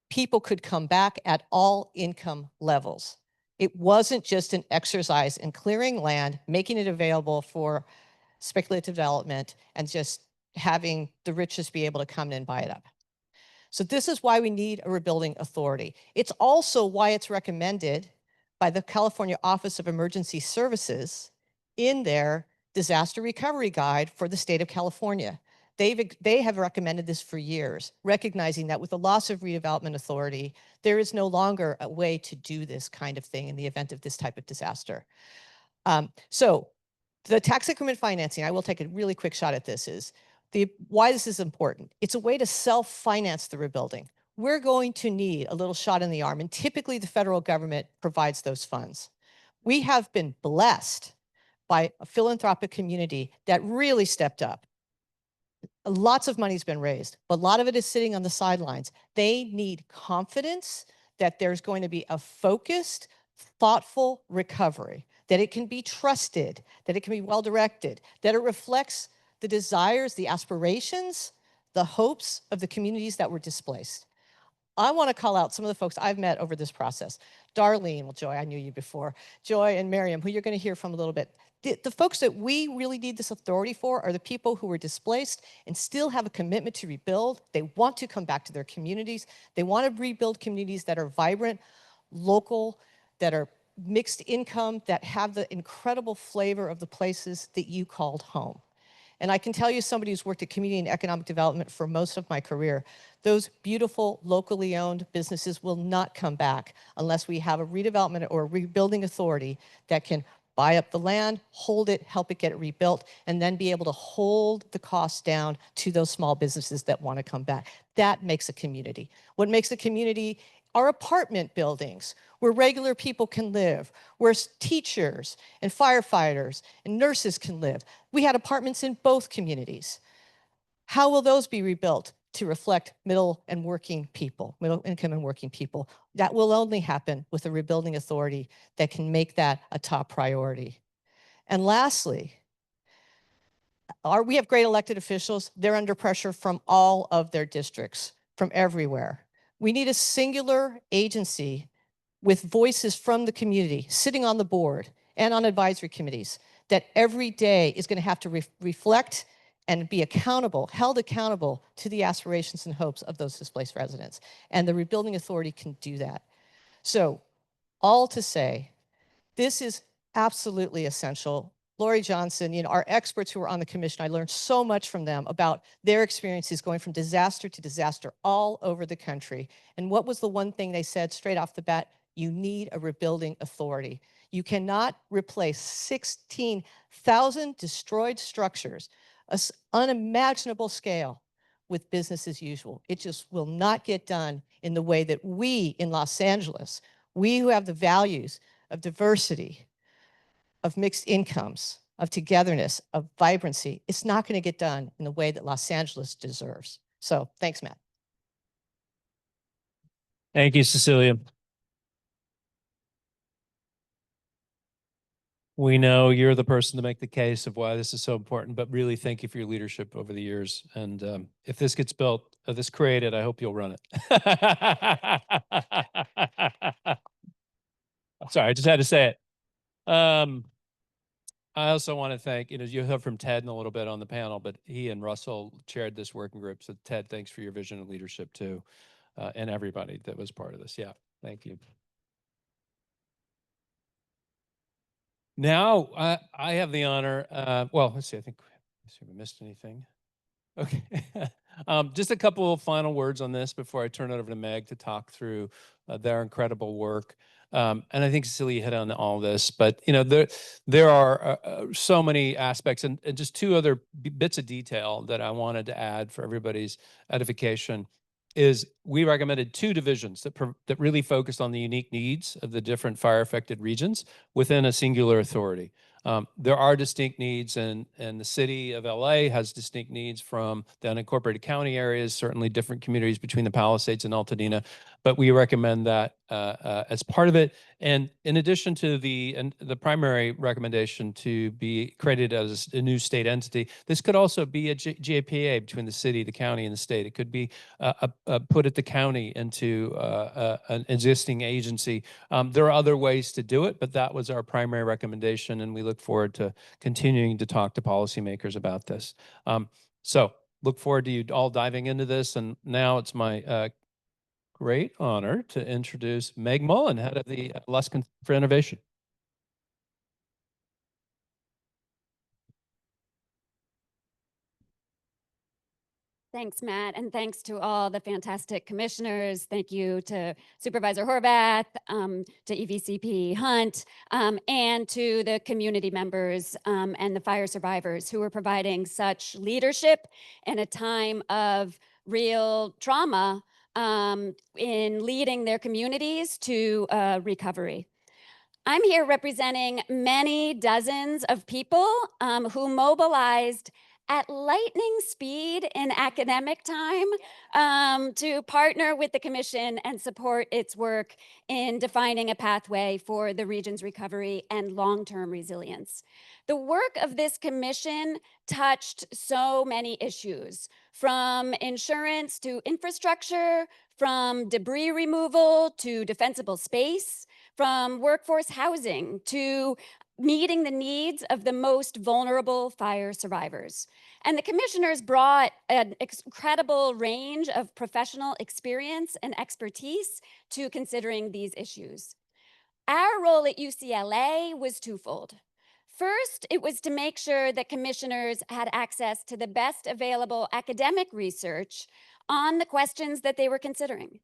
people could come back at all income levels. It wasn't just an exercise in clearing land, making it available for speculative development, and just having the richest be able to come in and buy it up. So this is why we need a rebuilding authority. It's also why it's recommended by the California Office of Emergency Services in their disaster recovery guide for the state of California. They have recommended this for years, recognizing that with the loss of redevelopment authority, there is no longer a way to do this kind of thing in the event of this type of disaster. So the tax increment financing, I will take a really quick shot at this, is why this is important. It's a way to self-finance the rebuilding. We're going to need a little shot in the arm, and typically the federal government provides those funds. We have been blessed by a philanthropic community that really stepped up. Lots of money's been raised, but a lot of it is sitting on the sidelines. They need confidence that there's going to be a focused, thoughtful recovery, that it can be trusted, that it can be well-directed, that it reflects the desires, the aspirations, the hopes of the communities that were displaced. I want to call out some of the folks I've met over this process. Darlene, well, Joy, I knew you before. Joy and Miriam, who you're going to hear from a little bit. The folks that we really need this authority for are the people who were displaced and still have a commitment to rebuild. They want to come back to their communities. They want to rebuild communities that are vibrant, local, that are mixed income, that have the incredible flavor of the places that you called home. And I can tell you, somebody who's worked at community and economic development for most of my career, those beautiful locally owned businesses will not come back unless we have a redevelopment or a rebuilding authority that can buy up the land, hold it, help it get it rebuilt, and then be able to hold the costs down to those small businesses that want to come back. That makes a community. What makes a community are apartment buildings where regular people can live, where teachers and firefighters and nurses can live. We had apartments in both communities. How will those be rebuilt to reflect middle and working people, middle income and working people? That will only happen with a rebuilding authority that can make that a top priority. And lastly, we have great elected officials. They're under pressure from all of their districts, from everywhere. We need a singular agency with voices from the community sitting on the board and on advisory committees that every day is going to have to reflect and be accountable, held accountable to the aspirations and hopes of those displaced residents. And the Rebuilding Authority can do that. So all to say, this is absolutely essential. Lori Johnson, our experts who are on the commission, I learned so much from them about their experiences going from disaster to disaster all over the country. And what was the one thing they said straight off the bat? You need a rebuilding authority. You cannot replace 16,000 destroyed structures, an unimaginable scale, with business as usual. It just will not get done in the way that we in Los Angeles, we who have the values of diversity, of mixed incomes, of togetherness, of vibrancy, it's not going to get done in the way that Los Angeles deserves. So thanks, Matt. Thank you, Cecilia. We know you're the person to make the case of why this is so important, but really thank you for your leadership over the years. And if this gets built, this created, I hope you'll run it. Sorry, I just had to say it. I also want to thank, you heard from Ted in a little bit on the panel, but he and Russell chaired this working group. So Ted, thanks for your vision and leadership too, and everybody that was part of this. Yeah, thank you. Now, I have the honor, well, let's see, let's see if I missed anything. Okay. Just a couple of final words on this before I turn it over to Meg to talk through their incredible work. And I think Cecilia hit on all this, but there are so many aspects and just two other bits of detail that I wanted to add for everybody's edification. Is we recommended two divisions that really focused on the unique needs of the different fire-affected regions within a singular authority. There are distinct needs, and the city of LA has distinct needs from the unincorporated county areas, certainly different communities between the Palisades and Altadena, but we recommend that as part of it. And in addition to the primary recommendation to be created as a new state entity, this could also be a GAPA between the city, the county, and the state. It could be put at the county into an existing agency. There are other ways to do it, but that was our primary recommendation, and we look forward to continuing to talk to policymakers about this. So look forward to you all diving into this, and now it's my great honor to introduce Meg Mullen, head of the Luskin for Innovation. Thanks, Matt, and thanks to all the fantastic commissioners. Thank you to Supervisor Horvath, to EVCP Hunt, and to the community members and the fire survivors who are providing such leadership in a time of real trauma in leading their communities to recovery. I'm here representing many dozens of people who mobilized at lightning speed in academic time to partner with the commission and support its work in defining a pathway for the region's recovery and long-term resilience. The work of this commission touched so many issues, from insurance to infrastructure, from debris removal to defensible space, from workforce housing to meeting the needs of the most vulnerable fire survivors. And the commissioners brought an incredible range of professional experience and expertise to considering these issues. Our role at UCLA was twofold. First, it was to make sure that commissioners had access to the best available academic research on the questions that they were considering.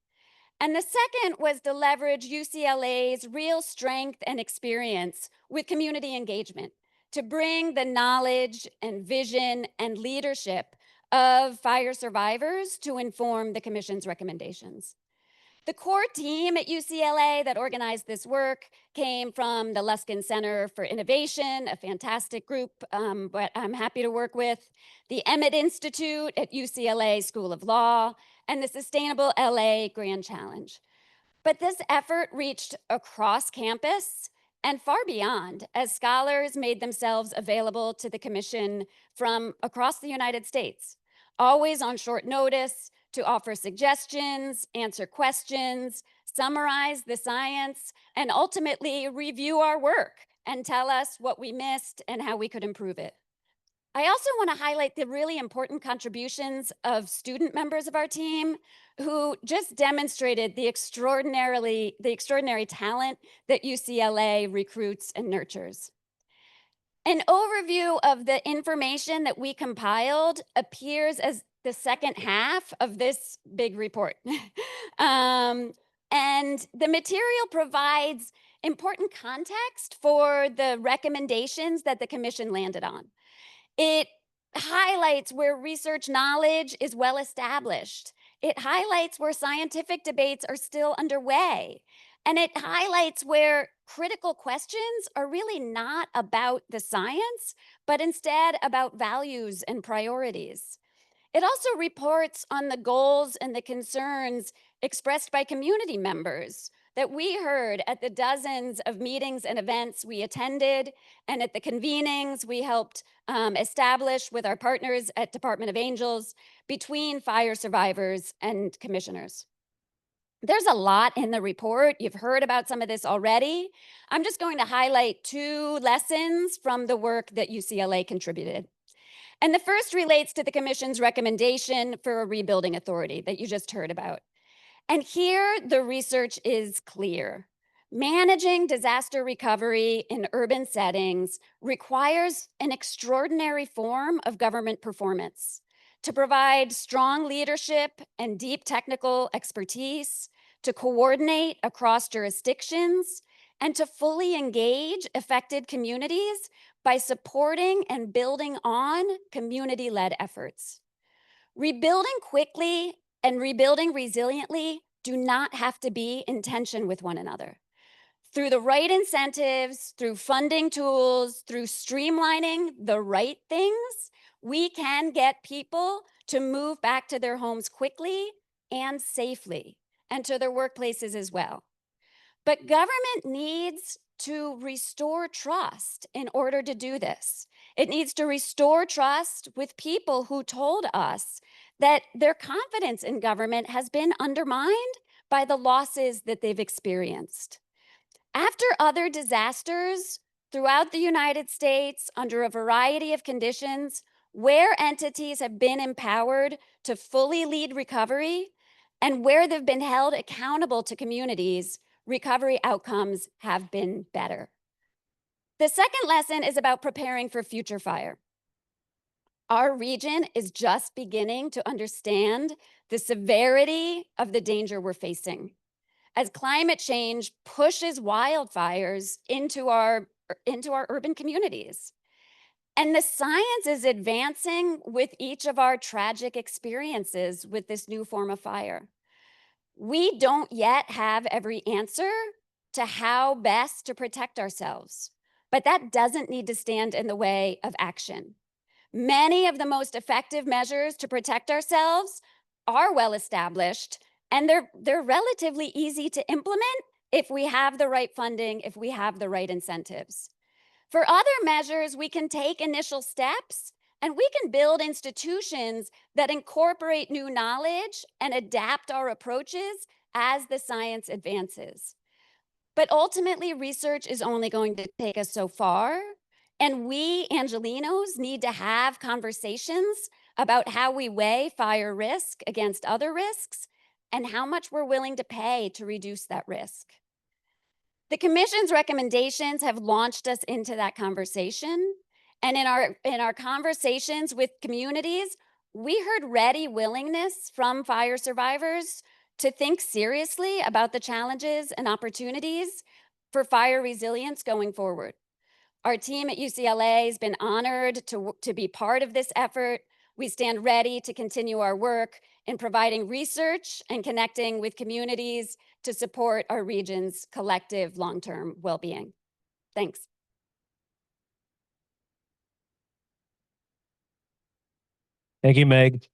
And the second was to leverage UCLA's real strength and experience with community engagement to bring the knowledge and vision and leadership of fire survivors to inform the commission's recommendations. The core team at UCLA that organized this work came from the Luskin Center for Innovation, a fantastic group, but I'm happy to work with, the Emmett Institute at UCLA School of Law, and the Sustainable LA Grand Challenge. But this effort reached across campus and far beyond as scholars made themselves available to the commission from across the United States, always on short notice to offer suggestions, answer questions, summarize the science, and ultimately review our work and tell us what we missed and how we could improve it. I also want to highlight the really important contributions of student members of our team who just demonstrated the extraordinary talent that UCLA recruits and nurtures. An overview of the information that we compiled appears as the second half of this big report. And the material provides important context for the recommendations that the commission landed on. It highlights where research knowledge is well established. It highlights where scientific debates are still underway. And it highlights where critical questions are really not about the science, but instead about values and priorities. It also reports on the goals and the concerns expressed by community members that we heard at the dozens of meetings and events we attended and at the convenings we helped establish with our partners at Department of Angels between fire survivors and commissioners. There's a lot in the report. You've heard about some of this already. I'm just going to highlight 2 lessons from the work that UCLA contributed. And the first relates to the commission's recommendation for a rebuilding authority that you just heard about. And here the research is clear. Managing disaster recovery in urban settings requires an extraordinary form of government performance to provide strong leadership and deep technical expertise, to coordinate across jurisdictions, and to fully engage affected communities by supporting and building on community-led efforts. Rebuilding quickly and rebuilding resiliently do not have to be in tension with one another. Through the right incentives, through funding tools, through streamlining the right things, we can get people to move back to their homes quickly and safely, and to their workplaces as well. But government needs to restore trust in order to do this. It needs to restore trust with people who told us that their confidence in government has been undermined by the losses that they've experienced. After other disasters throughout the United States, under a variety of conditions, where entities have been empowered to fully lead recovery and where they've been held accountable to communities, recovery outcomes have been better. The second lesson is about preparing for future fire. Our region is just beginning to understand the severity of the danger we're facing as climate change pushes wildfires into our urban communities. And the science is advancing with each of our tragic experiences with this new form of fire. We don't yet have every answer to how best to protect ourselves, but that doesn't need to stand in the way of action. Many of the most effective measures to protect ourselves are well established, and they're relatively easy to implement if we have the right funding, if we have the right incentives. For other measures, we can take initial steps and we can build institutions that incorporate new knowledge and adapt our approaches as the science advances. But ultimately, research is only going to take us so far. And we Angelenos need to have conversations about how we weigh fire risk against other risks and how much we're willing to pay to reduce that risk. The Commission's recommendations have launched us into that conversation. And in our conversations with communities, we heard ready willingness from fire survivors to think seriously about the challenges and opportunities for fire resilience going forward. Our team at UCLA has been honored to be part of this effort. We stand ready to continue our work in providing research and connecting with communities to support our region's collective long-term well-being. Thanks. Thank you, Meg.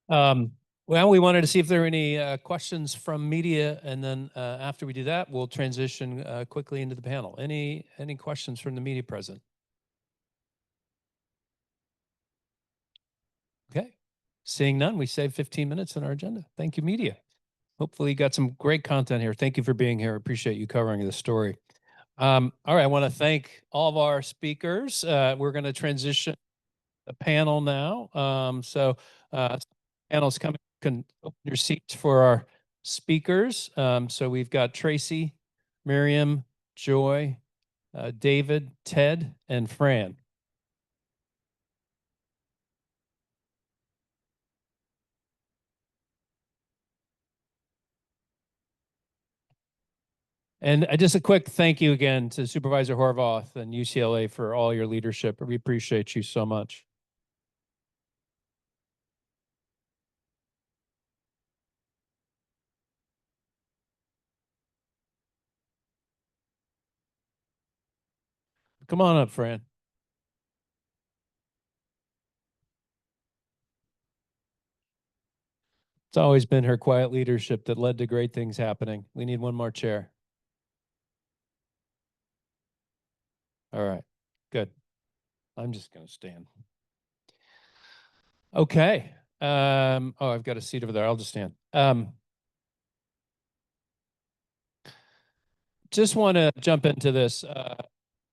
Well, we wanted to see if there are any questions from media, and then after we do that, we'll transition quickly into the panel. Any questions from the media present? Okay. Seeing none, we saved 15 minutes on our agenda. Thank you, media. hopefully you got some great content here. Thank you for being here. Appreciate you covering the story. All right, I want to thank all of our speakers. We're going to transition the panel now. Panel's coming. You can open your seats for our speakers. So we've got Tracy, Miriam, Joy, David, Ted, and Fran. And just a quick thank you again to Supervisor Horvath and UCLA for all your leadership. We appreciate you so much. Come on up, Fran. It's always been her quiet leadership that led to great things happening. We need one more chair. All right, good. I'm just going to stand. Okay. Oh, I've got a seat over there. I'll just stand. Just want to jump into this.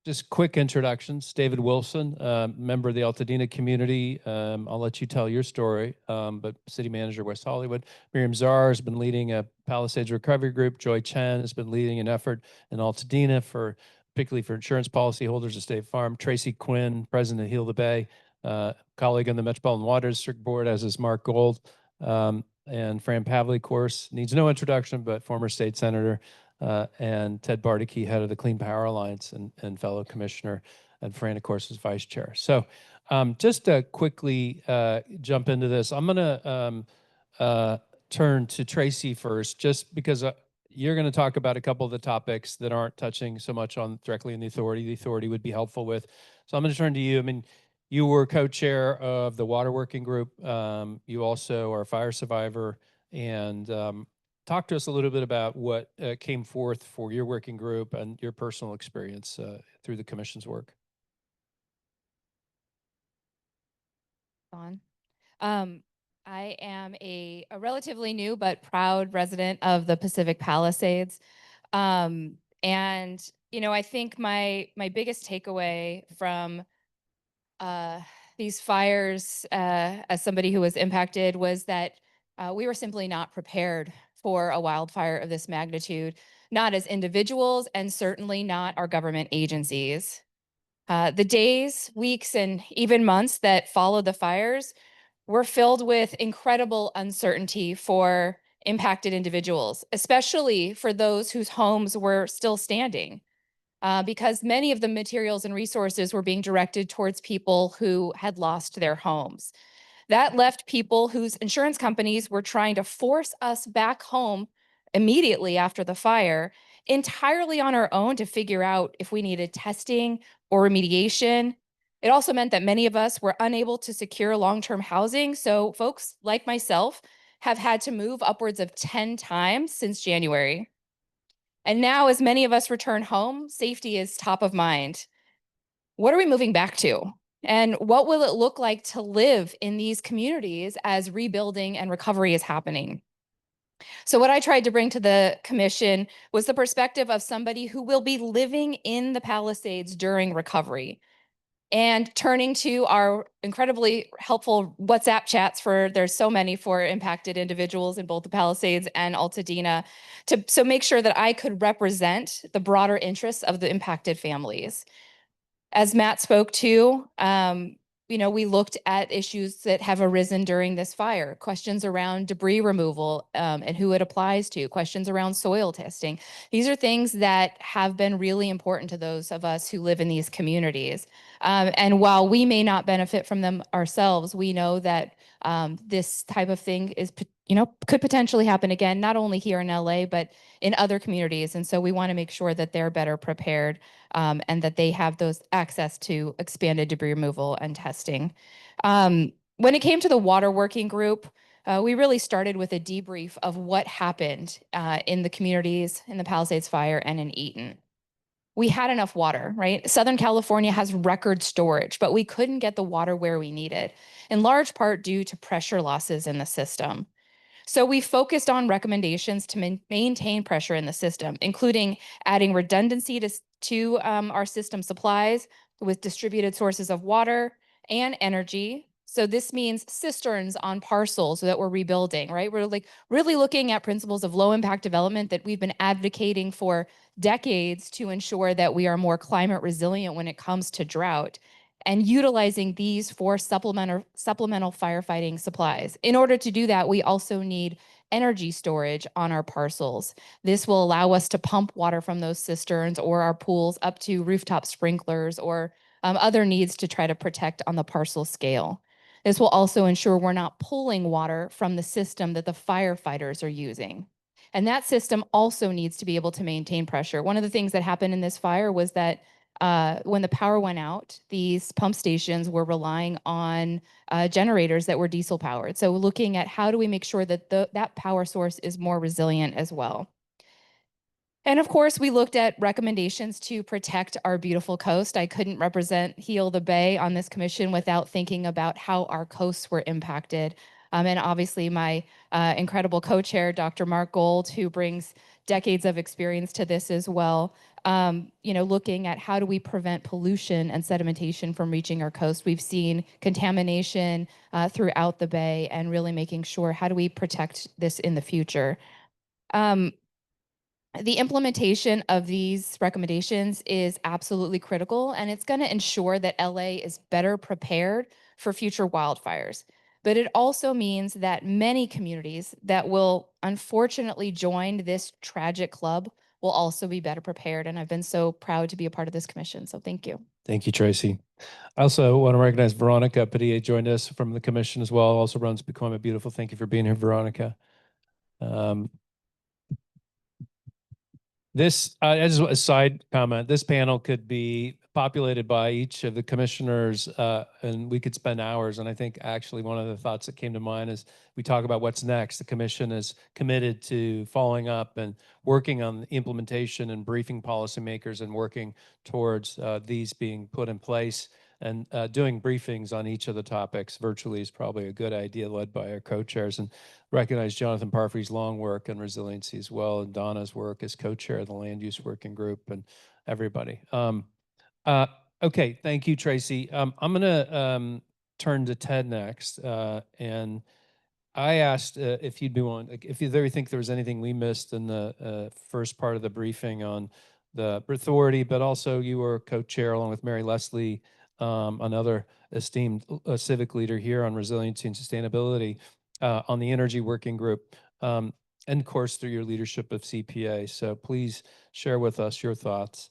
Just quick introductions. David Wilson, member of the Altadena community. I'll let you tell your story, but city manager, West Hollywood. Miriam Czar has been leading a Palisades recovery group. Joy Chen has been leading an effort in Altadena particularly for insurance policyholders of State Farm. Tracy Quinn, president of Heal the Bay, colleague on the Metropolitan Water District Board, as is Mark Gold. And Fran Pavley, of course, needs no introduction, but former state senator. And Ted Bardicke, head of the Clean Power Alliance and fellow commissioner, and Fran, of course, is vice chair. So just to quickly jump into this, I'm going to turn to Tracy first, just because you're going to talk about a couple of the topics that aren't touching so much on directly in the authority. The authority would be helpful with. So I'm going to turn to you. I mean, you were co-chair of the Water Working Group. You also are a fire survivor, and talk to us a little bit about what came forth for your working group and your personal experience through the commission's work. I am a relatively new but proud resident of the Pacific Palisades. And, you know, I think my biggest takeaway from these fires as somebody who was impacted was that we were simply not prepared for a wildfire of this magnitude, not as individuals and certainly not our government agencies. The days, weeks, and even months that followed the fires were filled with incredible uncertainty for impacted individuals, especially for those whose homes were still standing, because many of the materials and resources were being directed towards people who had lost their homes. That left people whose insurance companies were trying to force us back home immediately after the fire entirely on our own to figure out if we needed testing or remediation. It also meant that many of us were unable to secure long-term housing. So folks like myself have had to move upwards of 10 times since January. And now, as many of us return home, safety is top of mind. What are we moving back to? And what will it look like to live in these communities as rebuilding and recovery is happening? So what I tried to bring to the commission was the perspective of somebody who will be living in the Palisades during recovery, and turning to our incredibly helpful WhatsApp chats there's so many for impacted individuals in both the Palisades and Altadena, so make sure that I could represent the broader interests of the impacted families. As Matt spoke to, you know, we looked at issues that have arisen during this fire, questions around debris removal and who it applies to, questions around soil testing. These are things that have been really important to those of us who live in these communities. And while we may not benefit from them ourselves, we know that this type of thing is, you know, could potentially happen again, not only here in LA, but in other communities. And so we want to make sure that they're better prepared and that they have those access to expanded debris removal and testing. When it came to the water working group, we really started with a debrief of what happened in the communities in the Palisades fire and in Eaton. We had enough water, right? Southern California has record storage, but we couldn't get the water where we needed, in large part due to pressure losses in the system. So we focused on recommendations to maintain pressure in the system, including adding redundancy to our system supplies with distributed sources of water and energy. So this means cisterns on parcels that we're rebuilding, right? We're like really looking at principles of low impact development that we've been advocating for decades to ensure that we are more climate resilient when it comes to drought, and utilizing these for supplemental firefighting supplies. In order to do that, we also need energy storage on our parcels. This will allow us to pump water from those cisterns or our pools up to rooftop sprinklers or other needs to try to protect on the parcel scale. This will also ensure we're not pulling water from the system that the firefighters are using. And that system also needs to be able to maintain pressure. One of the things that happened in this fire was that when the power went out, these pump stations were relying on generators that were diesel powered. So looking at how do we make sure that that power source is more resilient as well. And of course, we looked at recommendations to protect our beautiful coast. I couldn't represent Heal the Bay on this commission without thinking about how our coasts were impacted. And obviously my incredible co-chair, Dr. Mark Gold, who brings decades of experience to this as well. Looking at how do we prevent pollution and sedimentation from reaching our coast. We've seen contamination throughout the bay, and really making sure how do we protect this in the future. The implementation of these recommendations is absolutely critical, and it's going to ensure that LA is better prepared for future wildfires. But it also means that many communities that will unfortunately join this tragic club will also be better prepared. And I've been so proud to be a part of this commission. So thank you. Thank you, Tracy. I also want to recognize Veronica Padilla joined us from the commission as well. Also runs Become a Beautiful. Thank you for being here, Veronica. This, as a side comment, this panel could be populated by each of the commissioners, and we could spend hours. And I think actually one of the thoughts that came to mind is we talk about what's next. The commission is committed to following up and working on the implementation and briefing policymakers and working towards these being put in place. And doing briefings on each of the topics virtually is probably a good idea, led by our co-chairs. And recognize Jonathan Parfrey's long work and resiliency as well, and Donna's work as co-chair of the Land Use Working Group, and everybody. Okay, thank you, Tracy. I'm going to turn to Ted next. And I asked if you'd be willing, if you think there was anything we missed in the first part of the briefing on the authority, but also you were co-chair along with Mary Leslie, another esteemed civic leader here on resiliency and sustainability, on the Energy Working Group, and of course through your leadership of CPA. So please share with us your thoughts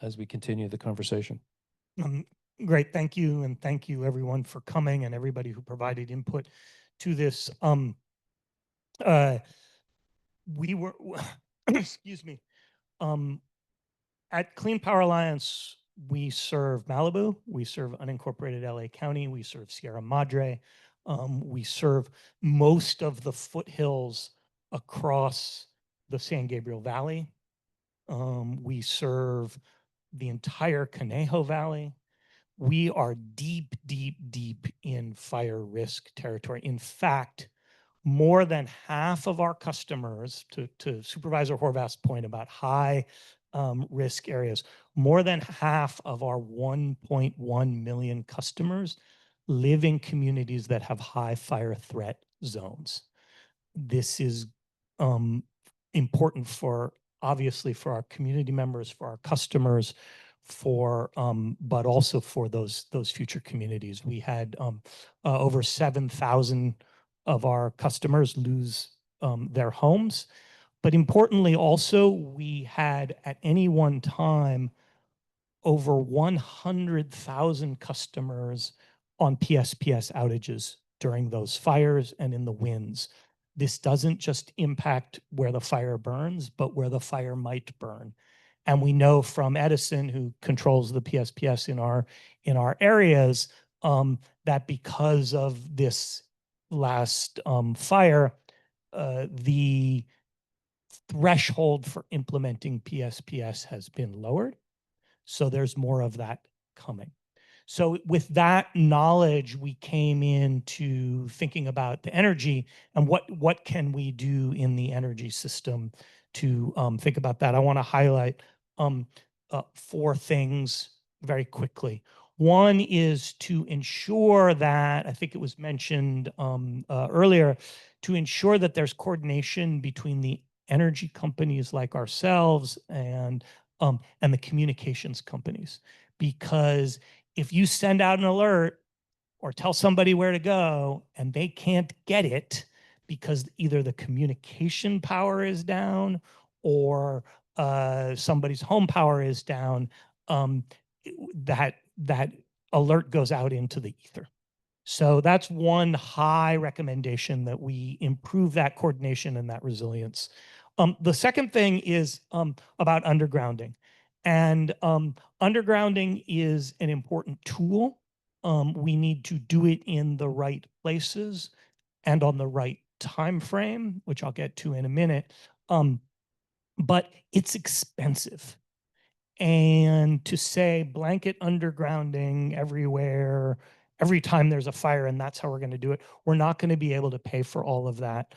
as we continue the conversation. Great, thank you, and thank you everyone for coming and everybody who provided input to this. We were, excuse me, at Clean Power Alliance, we serve Malibu, we serve unincorporated LA County, we serve Sierra Madre, we serve most of the foothills across the San Gabriel Valley. We serve the entire Conejo Valley. We are deep, deep, deep in fire risk territory. In fact, more than half of our customers, to Supervisor Horvath's point about high risk areas, more than half of our 1.1 million customers live in communities that have high fire threat zones. This is important obviously for our community members, for our customers, but also for those future communities. We had over 7,000 of our customers lose their homes. But importantly, also, we had at any one time over 100,000 customers on PSPS outages during those fires and in the winds. This doesn't just impact where the fire burns, but where the fire might burn. And we know from Edison, who controls the PSPS in our areas, that because of this last fire, the threshold for implementing PSPS has been lowered. So there's more of that coming. So with that knowledge, we came into thinking about the energy and what can we do in the energy system to think about that. I want to highlight 4 things very quickly. One is to ensure that, I think it was mentioned earlier, to ensure that there's coordination between the energy companies like ourselves and the communications companies. Because if you send out an alert or tell somebody where to go and they can't get it because either the communication power is down or somebody's home power is down, that alert goes out into the ether. So that's one high recommendation, that we improve that coordination and that resilience. The second thing is about undergrounding. And undergrounding is an important tool. We need to do it in the right places and on the right time frame, which I'll get to in a minute. But it's expensive. And to say blanket undergrounding everywhere, every time there's a fire, and that's how we're going to do it, we're not going to be able to pay for all of that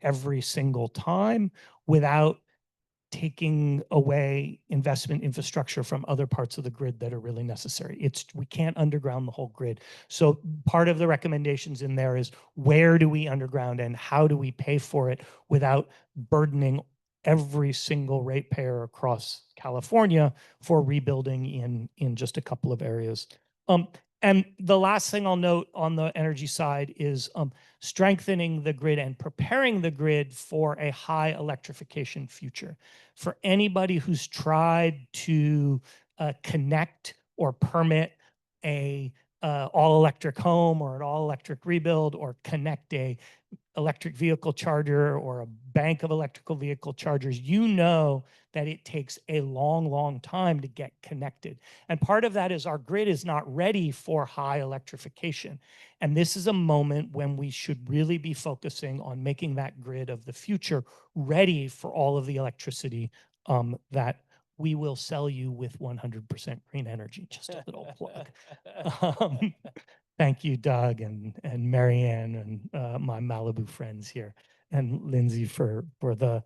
every single time without taking away investment infrastructure from other parts of the grid that are really necessary. We can't underground the whole grid. So part of the recommendations in there is, where do we underground and how do we pay for it without burdening every single ratepayer across California for rebuilding in just a couple of areas. And the last thing I'll note on the energy side is strengthening the grid and preparing the grid for a high electrification future. For anybody who's tried to connect or permit a all-electric home or an all-electric rebuild, or connect a electric vehicle charger or a bank of electrical vehicle chargers, you know that it takes a long, long time to get connected. And part of that is our grid is not ready for high electrification. And this is a moment when we should really be focusing on making that grid of the future ready for all of the electricity that we will sell you with 100% green energy. Just a little plug. Thank you, Doug and Marianne and my Malibu friends here, and Lindsay for the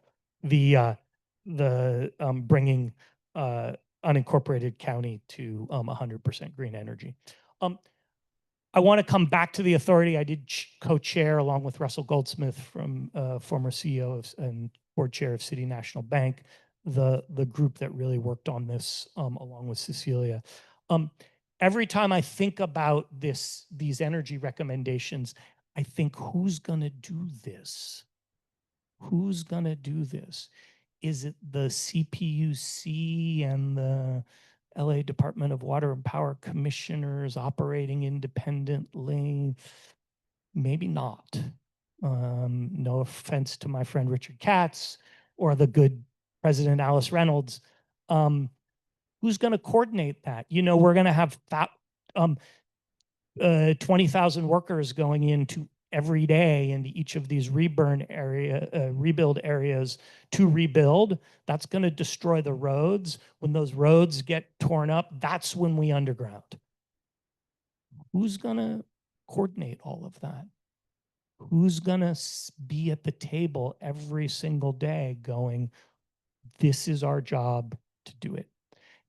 bringing unincorporated county to 100% green energy. I want to come back to the authority. I did co-chair along with Russell Goldsmith, from former CEO and board chair of City National Bank, the group that really worked on this along with Cecilia. Every time I think about these energy recommendations, I think, who's going to do this? Who's going to do this? Is it the CPUC and the LA Department of Water and Power commissioners operating independently? Maybe not. No offense to my friend Richard Katz or the good President Alice Reynolds. Who's going to coordinate that? You know, we're going to have 20,000 workers going into every day into each of these rebuild areas to rebuild. That's going to destroy the roads. When those roads get torn up, that's when we underground. Who's going to coordinate all of that? Who's going to be at the table every single day going, this is our job to do it?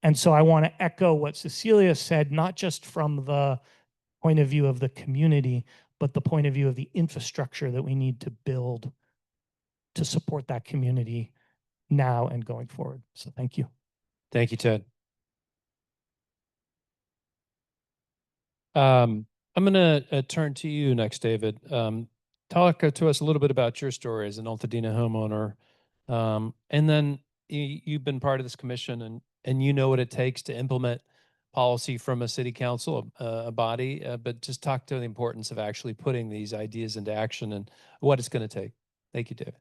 And so I want to echo what Cecilia said, not just from the point of view of the community, but the point of view of the infrastructure that we need to build to support that community now and going forward. So thank you. Thank you, Ted. I'm going to turn to you next, David. Talk to us a little bit about your story as an Altadena homeowner. And then you've been part of this commission, and you know what it takes to implement policy from a city council, a body, but just talk to the importance of actually putting these ideas into action and what it's going to take. Thank you, David.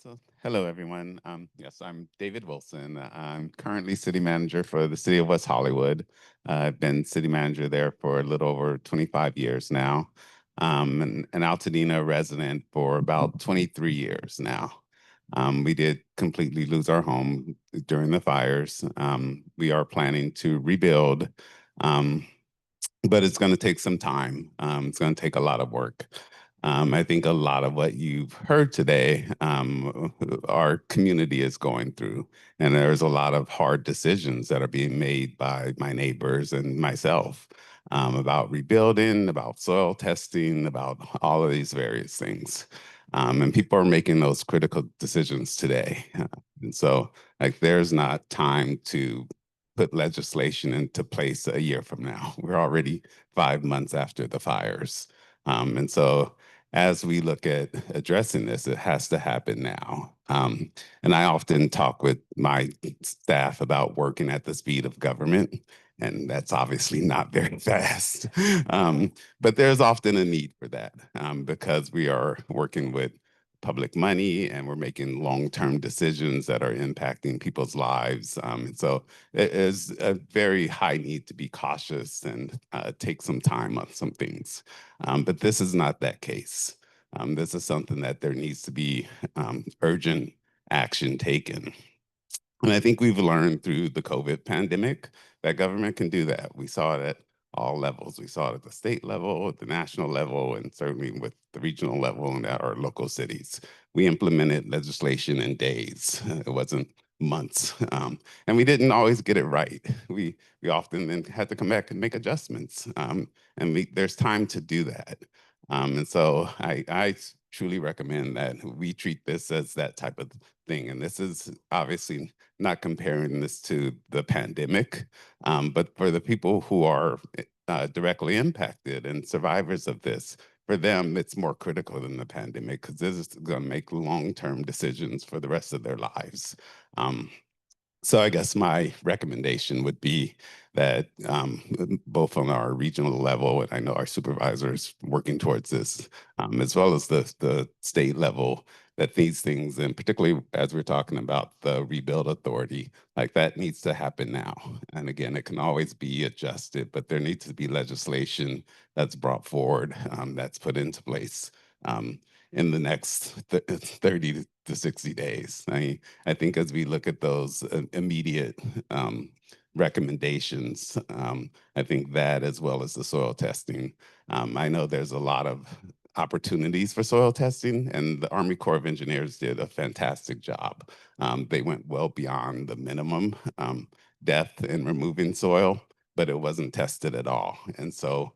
So hello, everyone. Yes, I'm David Wilson. I'm currently city manager for the city of West Hollywood. I've been city manager there for a little over 25 years now. And an Altadena resident for about 23 years now. We did completely lose our home during the fires. We are planning to rebuild, but it's going to take some time. It's going to take a lot of work. I think a lot of what you've heard today, our community is going through, and there's a lot of hard decisions that are being made by my neighbors and myself about rebuilding, about soil testing, about all of these various things. And people are making those critical decisions today. And so, like, there's not time to put legislation into place a year from now. We're already 5 months after the fires. And so as we look at addressing this, it has to happen now. And I often talk with my staff about working at the speed of government, and that's obviously not very fast. But there's often a need for that because we are working with public money and we're making long-term decisions that are impacting people's lives. And so it is a very high need to be cautious and take some time on some things. But this is not that case. This is something that there needs to be urgent action taken. And I think we've learned through the COVID pandemic that government can do that. We saw it at all levels. We saw it at the state level, at the national level, and certainly with the regional level and at our local cities. We implemented legislation in days. It wasn't months. And we didn't always get it right. We often then had to come back and make adjustments. And there's time to do that. And so I truly recommend that we treat this as that type of thing. And this is obviously not comparing this to the pandemic, but for the people who are directly impacted and survivors of this, for them, it's more critical than the pandemic because this is going to make long-term decisions for the rest of their lives. So I guess my recommendation would be that both on our regional level, and I know our supervisors working towards this, as well as the state level, that these things, and particularly as we're talking about the rebuild authority, like that needs to happen now. And again, it can always be adjusted, but there needs to be legislation that's brought forward, that's put into place in the next 30 to 60 days. I think as we look at those immediate recommendations, I think that as well as the soil testing, I know there's a lot of opportunities for soil testing, and the Army Corps of Engineers did a fantastic job. They went well beyond the minimum depth in removing soil, but it wasn't tested at all. And so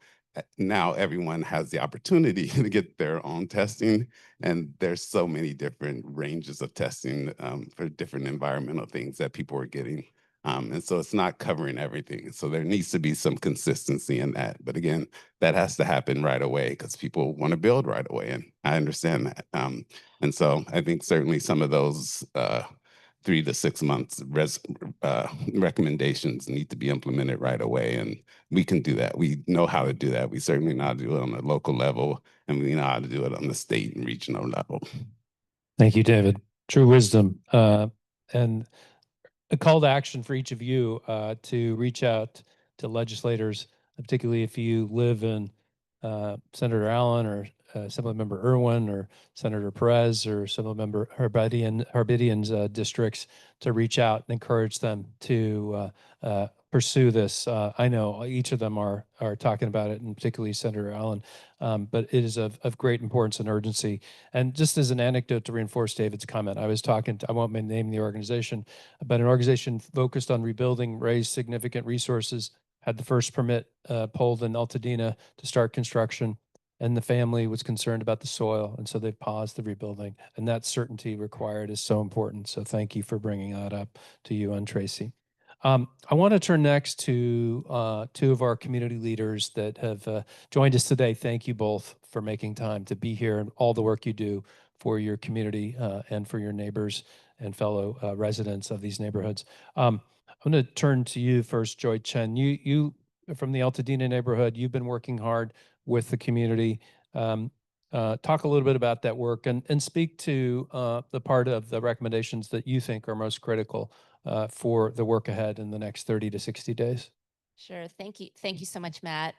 now everyone has the opportunity to get their own testing, and there's so many different ranges of testing for different environmental things that people are getting. And so it's not covering everything. So there needs to be some consistency in that. But again, that has to happen right away because people want to build right away. And I understand that. And so I think certainly some of those 3 to 6 months recommendations need to be implemented right away. And we can do that. We know how to do that. We certainly know how to do it on the local level, and we know how to do it on the state and regional level. Thank you, David. True wisdom. And a call to action for each of you to reach out to legislators, particularly if you live in Senator Allen or Assemblymember Irwin or Senator Perez or Assemblymember Harbidion's districts, to reach out and encourage them to pursue this. I know each of them are talking about it, and particularly Senator Allen, but it is of great importance and urgency. And just as an anecdote to reinforce David's comment, I was talking to, I won't name the organization, but an organization focused on rebuilding, raised significant resources, had the first permit pulled in Altadena to start construction, and the family was concerned about the soil, and so they paused the rebuilding. And that certainty required is so important. So thank you for bringing that up to you and Tracy. I want to turn next to two of our community leaders that have joined us today. Thank you both for making time to be here and all the work you do for your community and for your neighbors and fellow residents of these neighborhoods. I'm going to turn to you first, Joy Chen. You from the Altadena neighborhood, you've been working hard with the community. Talk a little bit about that work and speak to the part of the recommendations that you think are most critical for the work ahead in the next 30 to 60 days. Sure. Thank you. Thank you so much, Matt.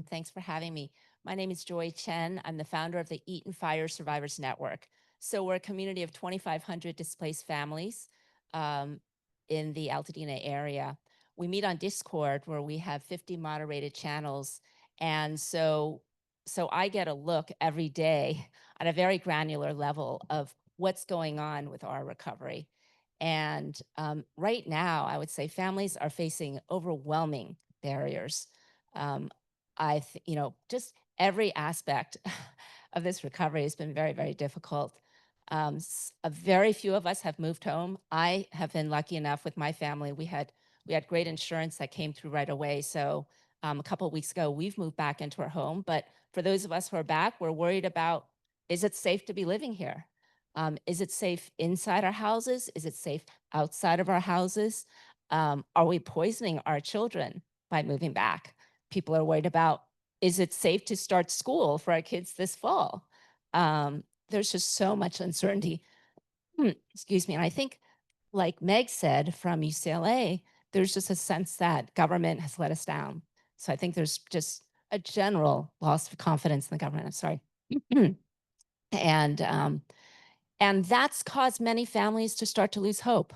Thanks for having me. My name is Joy Chen. I'm the founder of the Eaton Fire Survivors Network. So we're a community of 2,500 displaced families in the Altadena area. We meet on Discord where we have 50 moderated channels. And so I get a look every day on a very granular level of what's going on with our recovery. And right now, I would say families are facing overwhelming barriers. Just every aspect of this recovery has been very, very difficult. A very few of us have moved home. I have been lucky enough with my family. We had great insurance that came through right away. So a couple of weeks ago, we've moved back into our home. But for those of us who are back, we're worried about, is it safe to be living here? Is it safe inside our houses? Is it safe outside of our houses? Are we poisoning our children by moving back? People are worried about, is it safe to start school for our kids this fall? There's just so much uncertainty. Excuse me. And I think, like Meg said from UCLA, there's just a sense that government has let us down. So I think there's just a general loss of confidence in the government. I'm sorry. And that's caused many families to start to lose hope.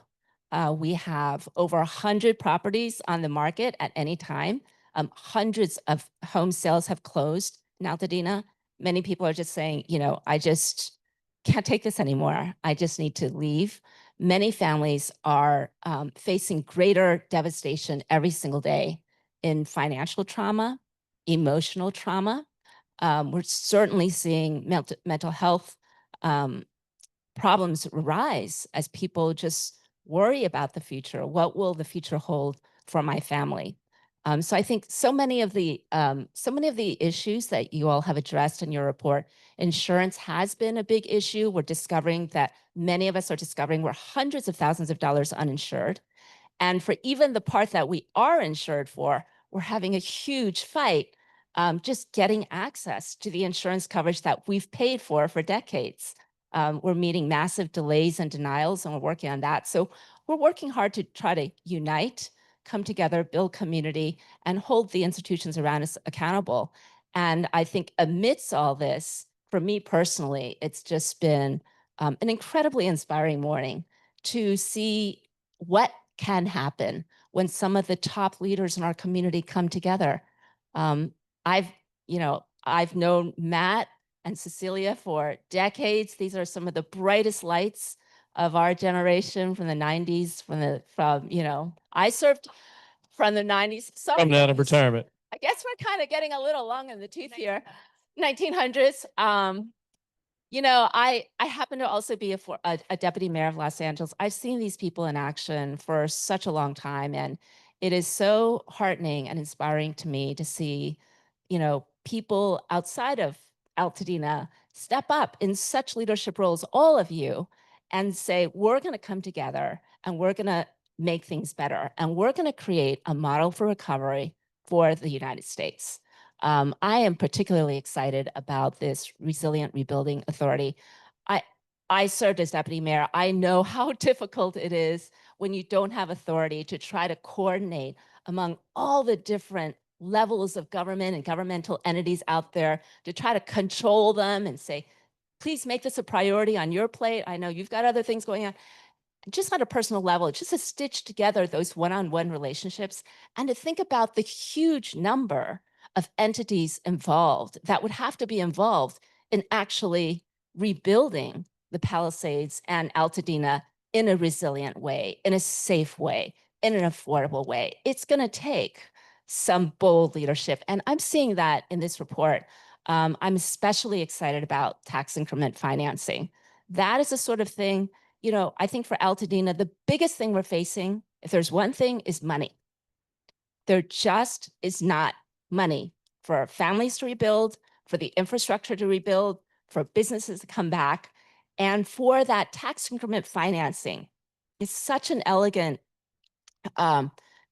We have over 100 properties on the market at any time. Hundreds of home sales have closed in Altadena. Many people are just saying, I just can't take this anymore. I just need to leave. Many families are facing greater devastation every single day in financial trauma, emotional trauma. We're certainly seeing mental health problems arise as people just worry about the future. What will the future hold for my family? So I think so many of the issues that you all have addressed in your report, insurance has been a big issue. We're discovering that many of us are discovering we're hundreds of thousands of dollars uninsured. And for even the part that we are insured for, we're having a huge fight just getting access to the insurance coverage that we've paid for decades. We're meeting massive delays and denials, and we're working on that. So we're working hard to try to unite, come together, build community, and hold the institutions around us accountable. And I think amidst all this, for me personally, it's just been an incredibly inspiring morning to see what can happen when some of the top leaders in our community come together. I've known Matt and Cecilia for decades. These are some of the brightest lights of our generation from the 90s, I served from the 90s. Sorry, Coming out of guys. retirement. I guess we're kind of getting a little long in the tooth here. 1900s. I happen to also be a deputy mayor of Los Angeles. I've seen these people in action for such a long time, and it is so heartening and inspiring to me to see, people outside of Altadena step up in such leadership roles, all of you, and say, we're going to come together and we're going to make things better, and we're going to create a model for recovery for the United States. I am particularly excited about this Resilient Rebuilding Authority. I served as deputy mayor. I know how difficult it is when you don't have authority to try to coordinate among all the different levels of government and governmental entities out there to try to control them and say, please make this a priority on your plate. I know you've got other things going on. Just on a personal level, just to stitch together those one-on-one relationships and to think about the huge number of entities involved that would have to be involved in actually rebuilding the Palisades and Altadena in a resilient way, in a safe way, in an affordable way. It's going to take some bold leadership. And I'm seeing that in this report. I'm especially excited about tax increment financing. That is the sort of thing, I think for Altadena, the biggest thing we're facing, if there's one thing, is money. There just is not money for families to rebuild, for the infrastructure to rebuild, for businesses to come back, and for that tax increment financing. It's such an elegant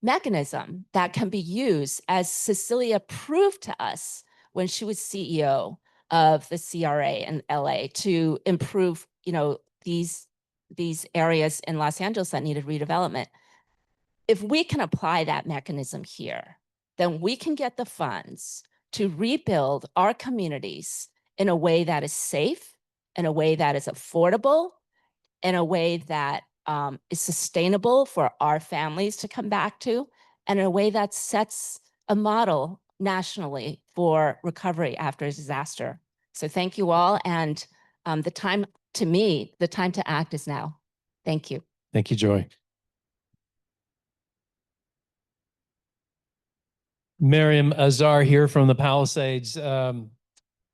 mechanism that can be used, as Cecilia proved to us when she was CEO of the CRA in LA, to improve, these areas in Los Angeles that needed redevelopment. If we can apply that mechanism here, then we can get the funds to rebuild our communities in a way that is safe, in a way that is affordable, in a way that is sustainable for our families to come back to, and in a way that sets a model nationally for recovery after a disaster. So thank you all. And the time to act is now. Thank you. Thank you, Joy. Miriam Azar here from the Palisades.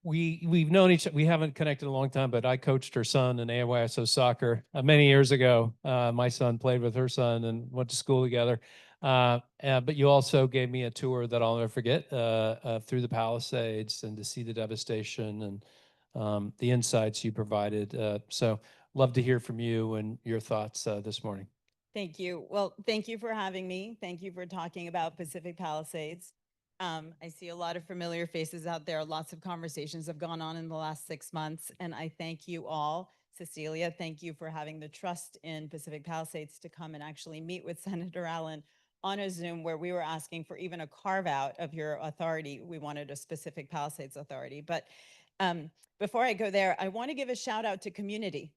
We've known we haven't connected in a long time, but I coached her son in AYSO soccer many years ago. My son played with her son and went to school together. But you also gave me a tour that I'll never forget through the Palisades, and to see the devastation and the insights you provided. So love to hear from you and your thoughts this morning. Thank you. Well, thank you for having me. Thank you for talking about Pacific Palisades. I see a lot of familiar faces out there. Lots of conversations have gone on in the last 6 months, and I thank you all. Cecilia, thank you for having the trust in Pacific Palisades to come and actually meet with Senator Allen on a Zoom, where we were asking for even a carve out of your authority. We wanted a specific Palisades authority. But before I go there, I want to give a shout out to community.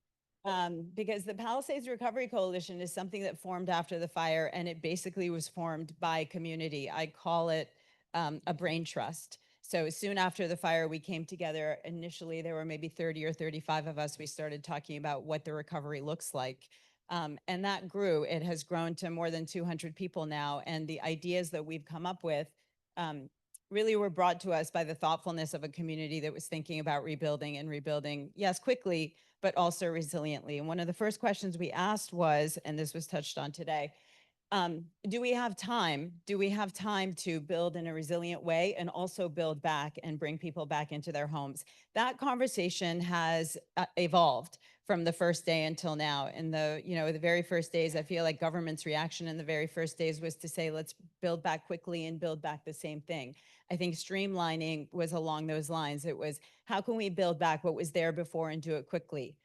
Because the Palisades Recovery Coalition is something that formed after the fire, and it basically was formed by community. I call it a brain trust. So soon after the fire, we came together. Initially, there were maybe 30 or 35 of us. We started talking about what the recovery looks like. And that grew. It has grown to more than 200 people now. And the ideas that we've come up with really were brought to us by the thoughtfulness of a community that was thinking about rebuilding, yes, quickly, but also resiliently. And one of the first questions we asked was, and this was touched on today, do we have time? Do we have time to build in a resilient way and also build back and bring people back into their homes? That conversation has evolved from the first day until now. In the very first days, I feel like government's reaction in the very first days was to say, let's build back quickly and build back the same thing. I think streamlining was along those lines. It was, how can we build back what was there before and do it quickly?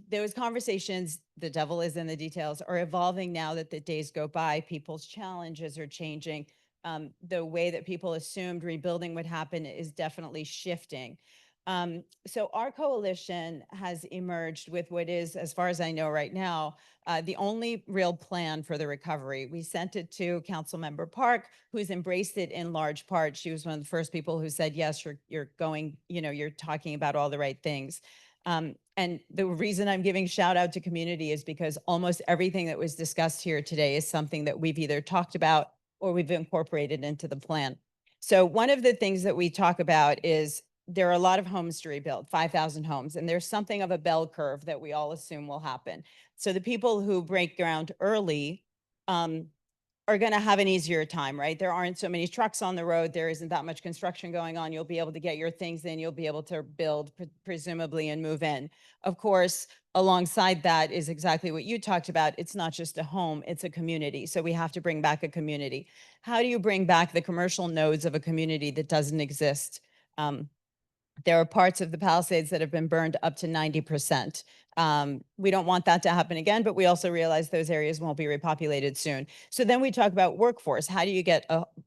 Those conversations, the devil is in the details, are evolving now that the days go by. People's challenges are changing. The way that people assumed rebuilding would happen is definitely shifting. So our coalition has emerged with what is, as far as I know right now, the only real plan for the recovery. We sent it to Councilmember Park, who's embraced it in large part. She was one of the first people who said, yes, you're going, you're talking about all the right things. And the reason I'm giving shout out to community is because almost everything that was discussed here today is something that we've either talked about or we've incorporated into the plan. So one of the things that we talk about is there are a lot of homes to rebuild, 5,000 homes, and there's something of a bell curve that we all assume will happen. So the people who break ground early are going to have an easier time, right? There aren't so many trucks on the road. There isn't that much construction going on. You'll be able to get your things in. You'll be able to build, presumably, and move in. Of course, alongside that is exactly what you talked about. It's not just a home, it's a community. So we have to bring back a community. How do you bring back the commercial nodes of a community that doesn't exist? There are parts of the Palisades that have been burned up to 90%. We don't want that to happen again, but we also realize those areas won't be repopulated soon. So then we talk about workforce. How do you get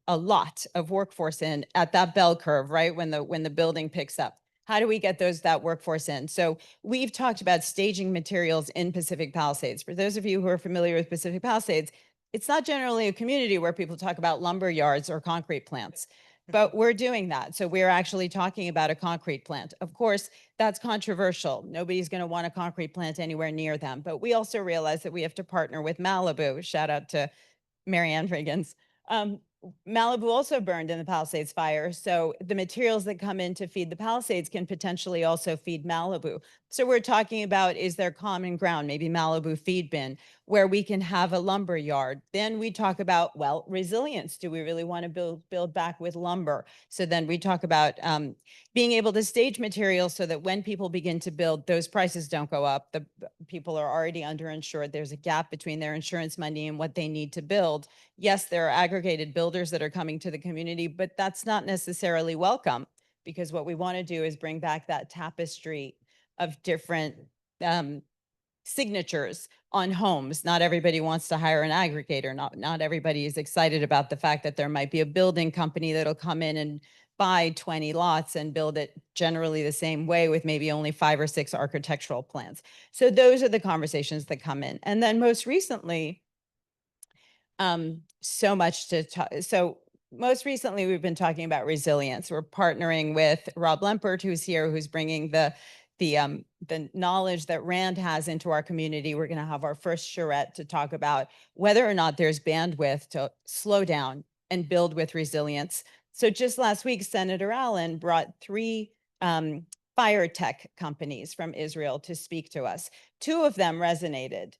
a lot of workforce in at that bell curve, right? When the building picks up. How do we get that workforce in? So we've talked about staging materials in Pacific Palisades. For those of you who are familiar with Pacific Palisades, it's not generally a community where people talk about lumber yards or concrete plants. But we're doing that. So we're actually talking about a concrete plant. Of course, that's controversial. Nobody's going to want a concrete plant anywhere near them. But we also realize that we have to partner with Malibu. Shout out to Marianne Riggins. Malibu also burned in the Palisades fire. So the materials that come in to feed the Palisades can potentially also feed Malibu. So we're talking about, is there common ground, maybe Malibu feed bin, where we can have a lumber yard? Then we talk about, well, resilience. Do we really want to build back with lumber? So then we talk about being able to stage materials so that when people begin to build, those prices don't go up. The people are already underinsured. There's a gap between their insurance money and what they need to build. Yes, there are aggregated builders that are coming to the community, but that's not necessarily welcome, because what we want to do is bring back that tapestry of different signatures on homes. Not everybody wants to hire an aggregator. Not everybody is excited about the fact that there might be a building company that'll come in and buy 20 lots and build it generally the same way with maybe only 5 or 6 architectural plans. So those are the conversations that come in. And then most recently, most recently, we've been talking about resilience. We're partnering with Rob Lempert, who's here, who's bringing the knowledge that Rand has into our community. We're going to have our first charrette to talk about whether or not there's bandwidth to slow down and build with resilience. So just last week, Senator Allen brought 3 fire tech companies from Israel to speak to us. 2 of them resonated.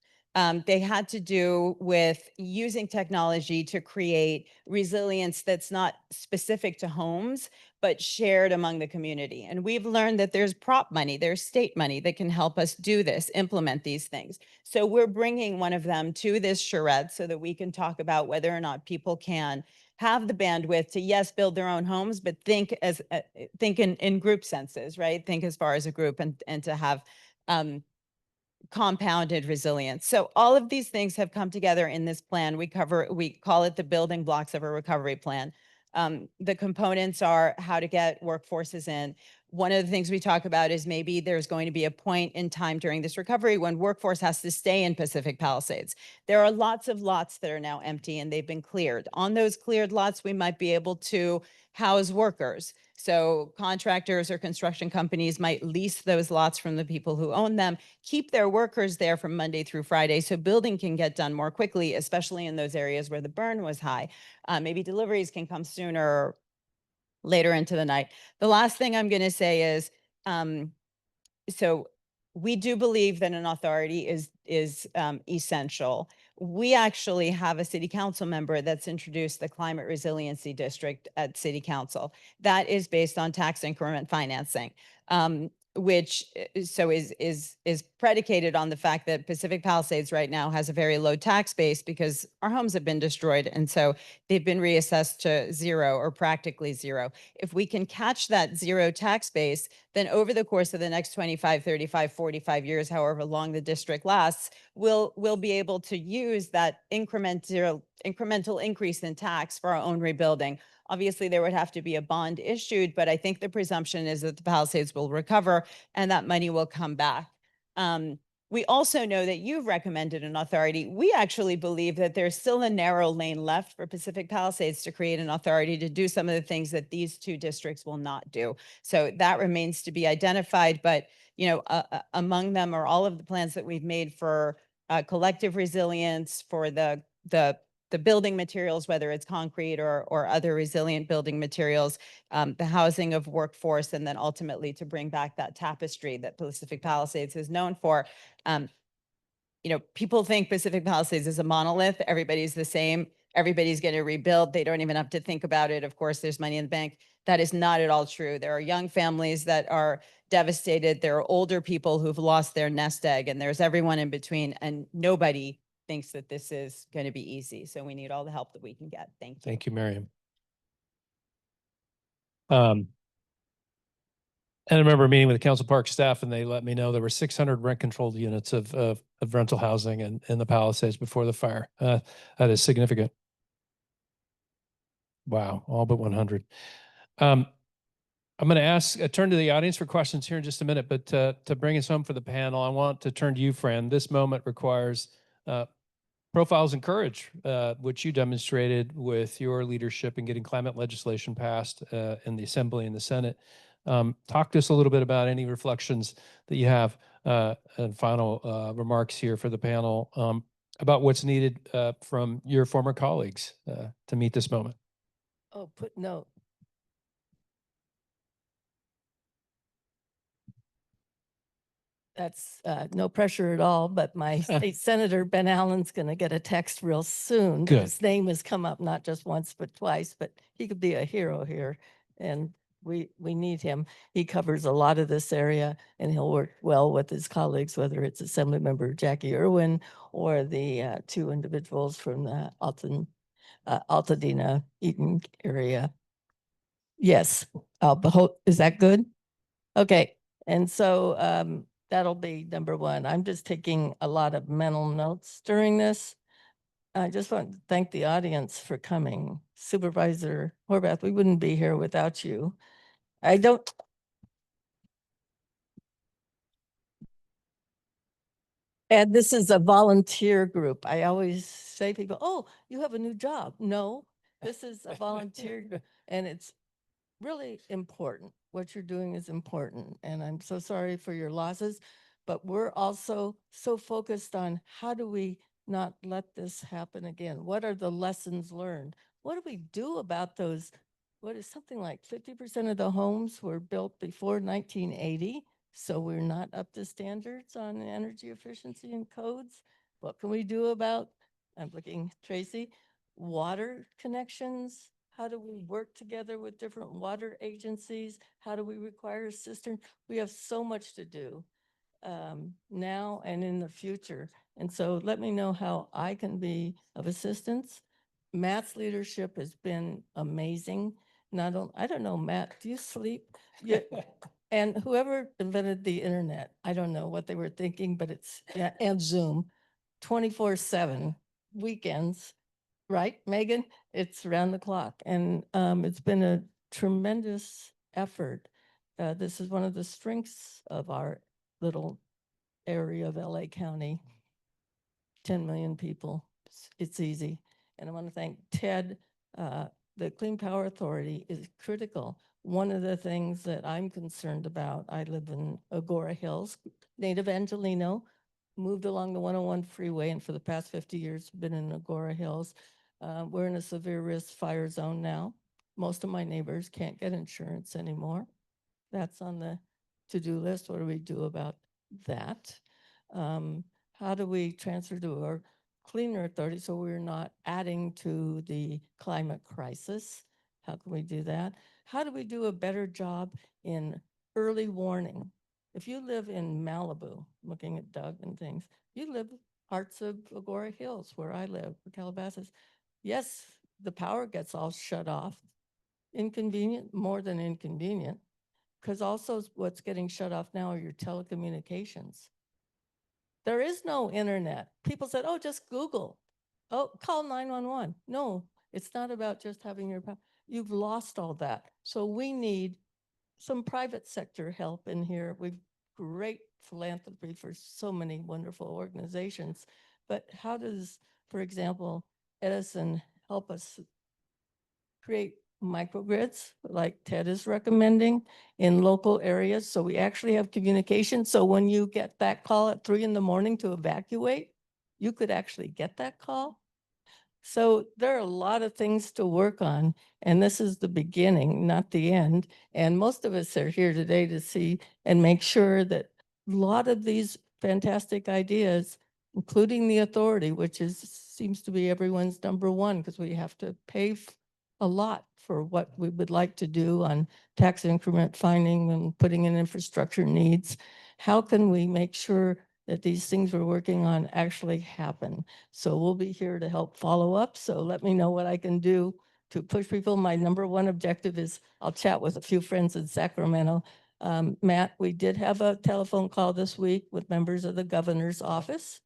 They had to do with using technology to create resilience that's not specific to homes, but shared among the community. And we've learned that there's prop money, there's state money that can help us do this, implement these things. So we're bringing one of them to this charrette so that we can talk about whether or not people can have the bandwidth to, yes, build their own homes, but think in group senses, right? Think as far as a group and to have compounded resilience. So all of these things have come together in this plan. We call it the building blocks of a recovery plan. The components are how to get workforces in. One of the things we talk about is maybe there's going to be a point in time during this recovery when workforce has to stay in Pacific Palisades. There are lots of lots that are now empty and they've been cleared. On those cleared lots, we might be able to house workers. So contractors or construction companies might lease those lots from the people who own them, keep their workers there from Monday through Friday so building can get done more quickly, especially in those areas where the burn was high. Maybe deliveries can come sooner or later into the night. The last thing I'm going to say is, so we do believe that an authority is essential. We actually have a city council member that's introduced the Climate Resiliency District at City Council. That is based on tax increment financing, which is predicated on the fact that Pacific Palisades right now has a very low tax base because our homes have been destroyed. And so they've been reassessed to 0 or practically 0. If we can catch that 0 tax base, then over the course of the next 25, 35, 45 years, however long the district lasts, we'll be able to use that incremental increase in tax for our own rebuilding. Obviously, there would have to be a bond issued, but I think the presumption is that the Palisades will recover and that money will come back. We also know that you've recommended an authority. We actually believe that there's still a narrow lane left for Pacific Palisades to create an authority to do some of the things that these 2 districts will not do. So that remains to be identified. But among them are all of the plans that we've made for collective resilience, for the building materials, whether it's concrete or other resilient building materials, the housing of workforce, and then ultimately to bring back that tapestry that Pacific Palisades is known for. People think Pacific Palisades is a monolith. Everybody's the same. Everybody's going to rebuild. They don't even have to think about it. Of course, there's money in the bank. That is not at all true. There are young families that are devastated. There are older people who've lost their nest egg, and there's everyone in between, and nobody thinks that this is going to be easy. So we need all the help that we can get. Thank you. Thank you, Miriam. And I remember meeting with the Council Park staff, and they let me know there were 600 rent-controlled units of rental housing in the Palisades before the fire. That is significant. Wow, all but 100. I'm going to turn to the audience for questions here in just a minute, but to bring us home for the panel, I want to turn to you, Fran. This moment requires profiles and courage, which you demonstrated with your leadership in getting climate legislation passed in the Assembly and the Senate. Talk to us a little bit about any reflections that you have and final remarks here for the panel about what's needed from your former colleagues to meet this moment. Oh, note. That's no pressure at all, but my state senator, Ben Allen's going to get a text real soon. Good. His name has come up not just once, but twice, but he could be a hero here. And we need him. He covers a lot of this area, and he'll work well with his colleagues, whether it's Assemblymember Jackie Irwin or the 2 individuals from the Altadena Eaton area. Yes. Is that good? Okay. And so that'll be number 1. I'm just taking a lot of mental notes during this. I just want to thank the audience for coming. Supervisor Horvath, we wouldn't be here without you. I don't. And this is a volunteer group. I always say people, oh, you have a new job. No, this is a volunteer and it's really important. What you're doing is important. And I'm so sorry for your losses, but we're also so focused on how do we not let this happen again? What are the lessons learned? What do we do about those? What is something like 50% of the homes were built before 1980? So we're not up to standards on energy efficiency and codes. What can we do about, I'm looking, Tracy, water connections? How do we work together with different water agencies? How do we require a cistern? We have so much to do now and in the future. And so let me know how I can be of assistance. Matt's leadership has been amazing. I don't know, Matt, do you sleep? Yeah. And whoever invented the internet, I don't know what they were thinking, but it's, yeah, and Zoom 24/7 weekends, right, Megan? It's around the clock. And it's been a tremendous effort. This is one of the strengths of our little area of LA County. 10 million people. It's easy. And I want to thank Ted. The Clean Power Authority is critical. One of the things that I'm concerned about, I live in Agora Hills, native Angelino, moved along the 101 freeway, and for the past 50 years, been in Agora Hills. We're in a severe risk fire zone now. Most of my neighbors can't get insurance anymore. That's on the to-do list. What do we do about that? How do we transfer to our cleaner authority so we're not adding to the climate crisis? How can we do that? How do we do a better job in early warning? If you live in Malibu, looking at Doug and things, you live parts of Agora Hills where I live, Calabasas. Yes, the power gets all shut off. Inconvenient, more than inconvenient, because also what's getting shut off now are your telecommunications. There is no internet. People said, oh, just Google. Oh, call 911. No, it's not about just having your, you've lost all that. So we need some private sector help in here. We've great philanthropy for so many wonderful organizations. But how does, for example, Edison help us create microgrids like Ted is recommending in local areas so we actually have communication? So when you get that call at 3 a.m. to evacuate, you could actually get that call. So there are a lot of things to work on, and this is the beginning, not the end. And most of us are here today to see and make sure that a lot of these fantastic ideas, including the authority, which seems to be everyone's number one, because we have to pay a lot for what we would like to do on tax increment finding and putting in infrastructure needs. How can we make sure that these things we're working on actually happen? So we'll be here to help follow up. So let me know what I can do to push people. My number one objective is I'll chat with a few friends in Sacramento. Matt, we did have a telephone call this week with members of the governor's office,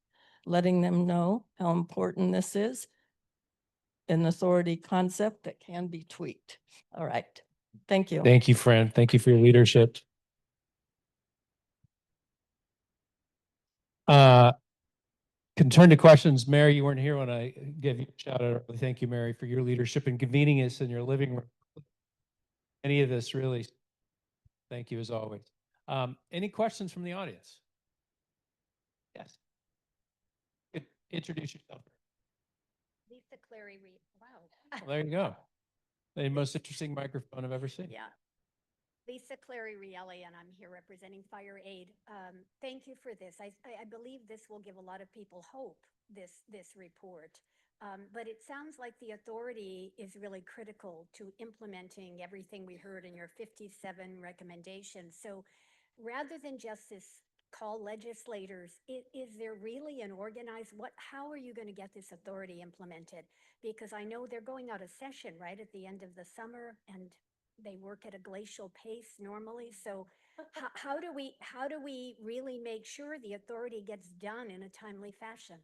letting them know how important this is, an authority concept that can be tweaked. All right. Thank you. Thank you, Fran. Thank you for your leadership. Can turn to questions. Mary, you weren't here when I gave you a shout out. Thank you, Mary, for your leadership and convening us in your living room. Any of this, really. Thank you as always. Any questions from the audience? Yes. Introduce yourself. Lisa Clary Reed. Wow. Well, there you go. The most interesting microphone I've ever seen. Yeah. Lisa Clary Rielli, and I'm here representing Fire Aid. Thank you for this. I believe this will give a lot of people hope, this report. But it sounds like the authority is really critical to implementing everything we heard in your 57 recommendations. So rather than just this call legislators, is there really an organized, how are you going to get this authority implemented? Because I know they're going out of session right at the end of the summer, and they work at a glacial pace normally. So how do we really make sure the authority gets done in a timely fashion?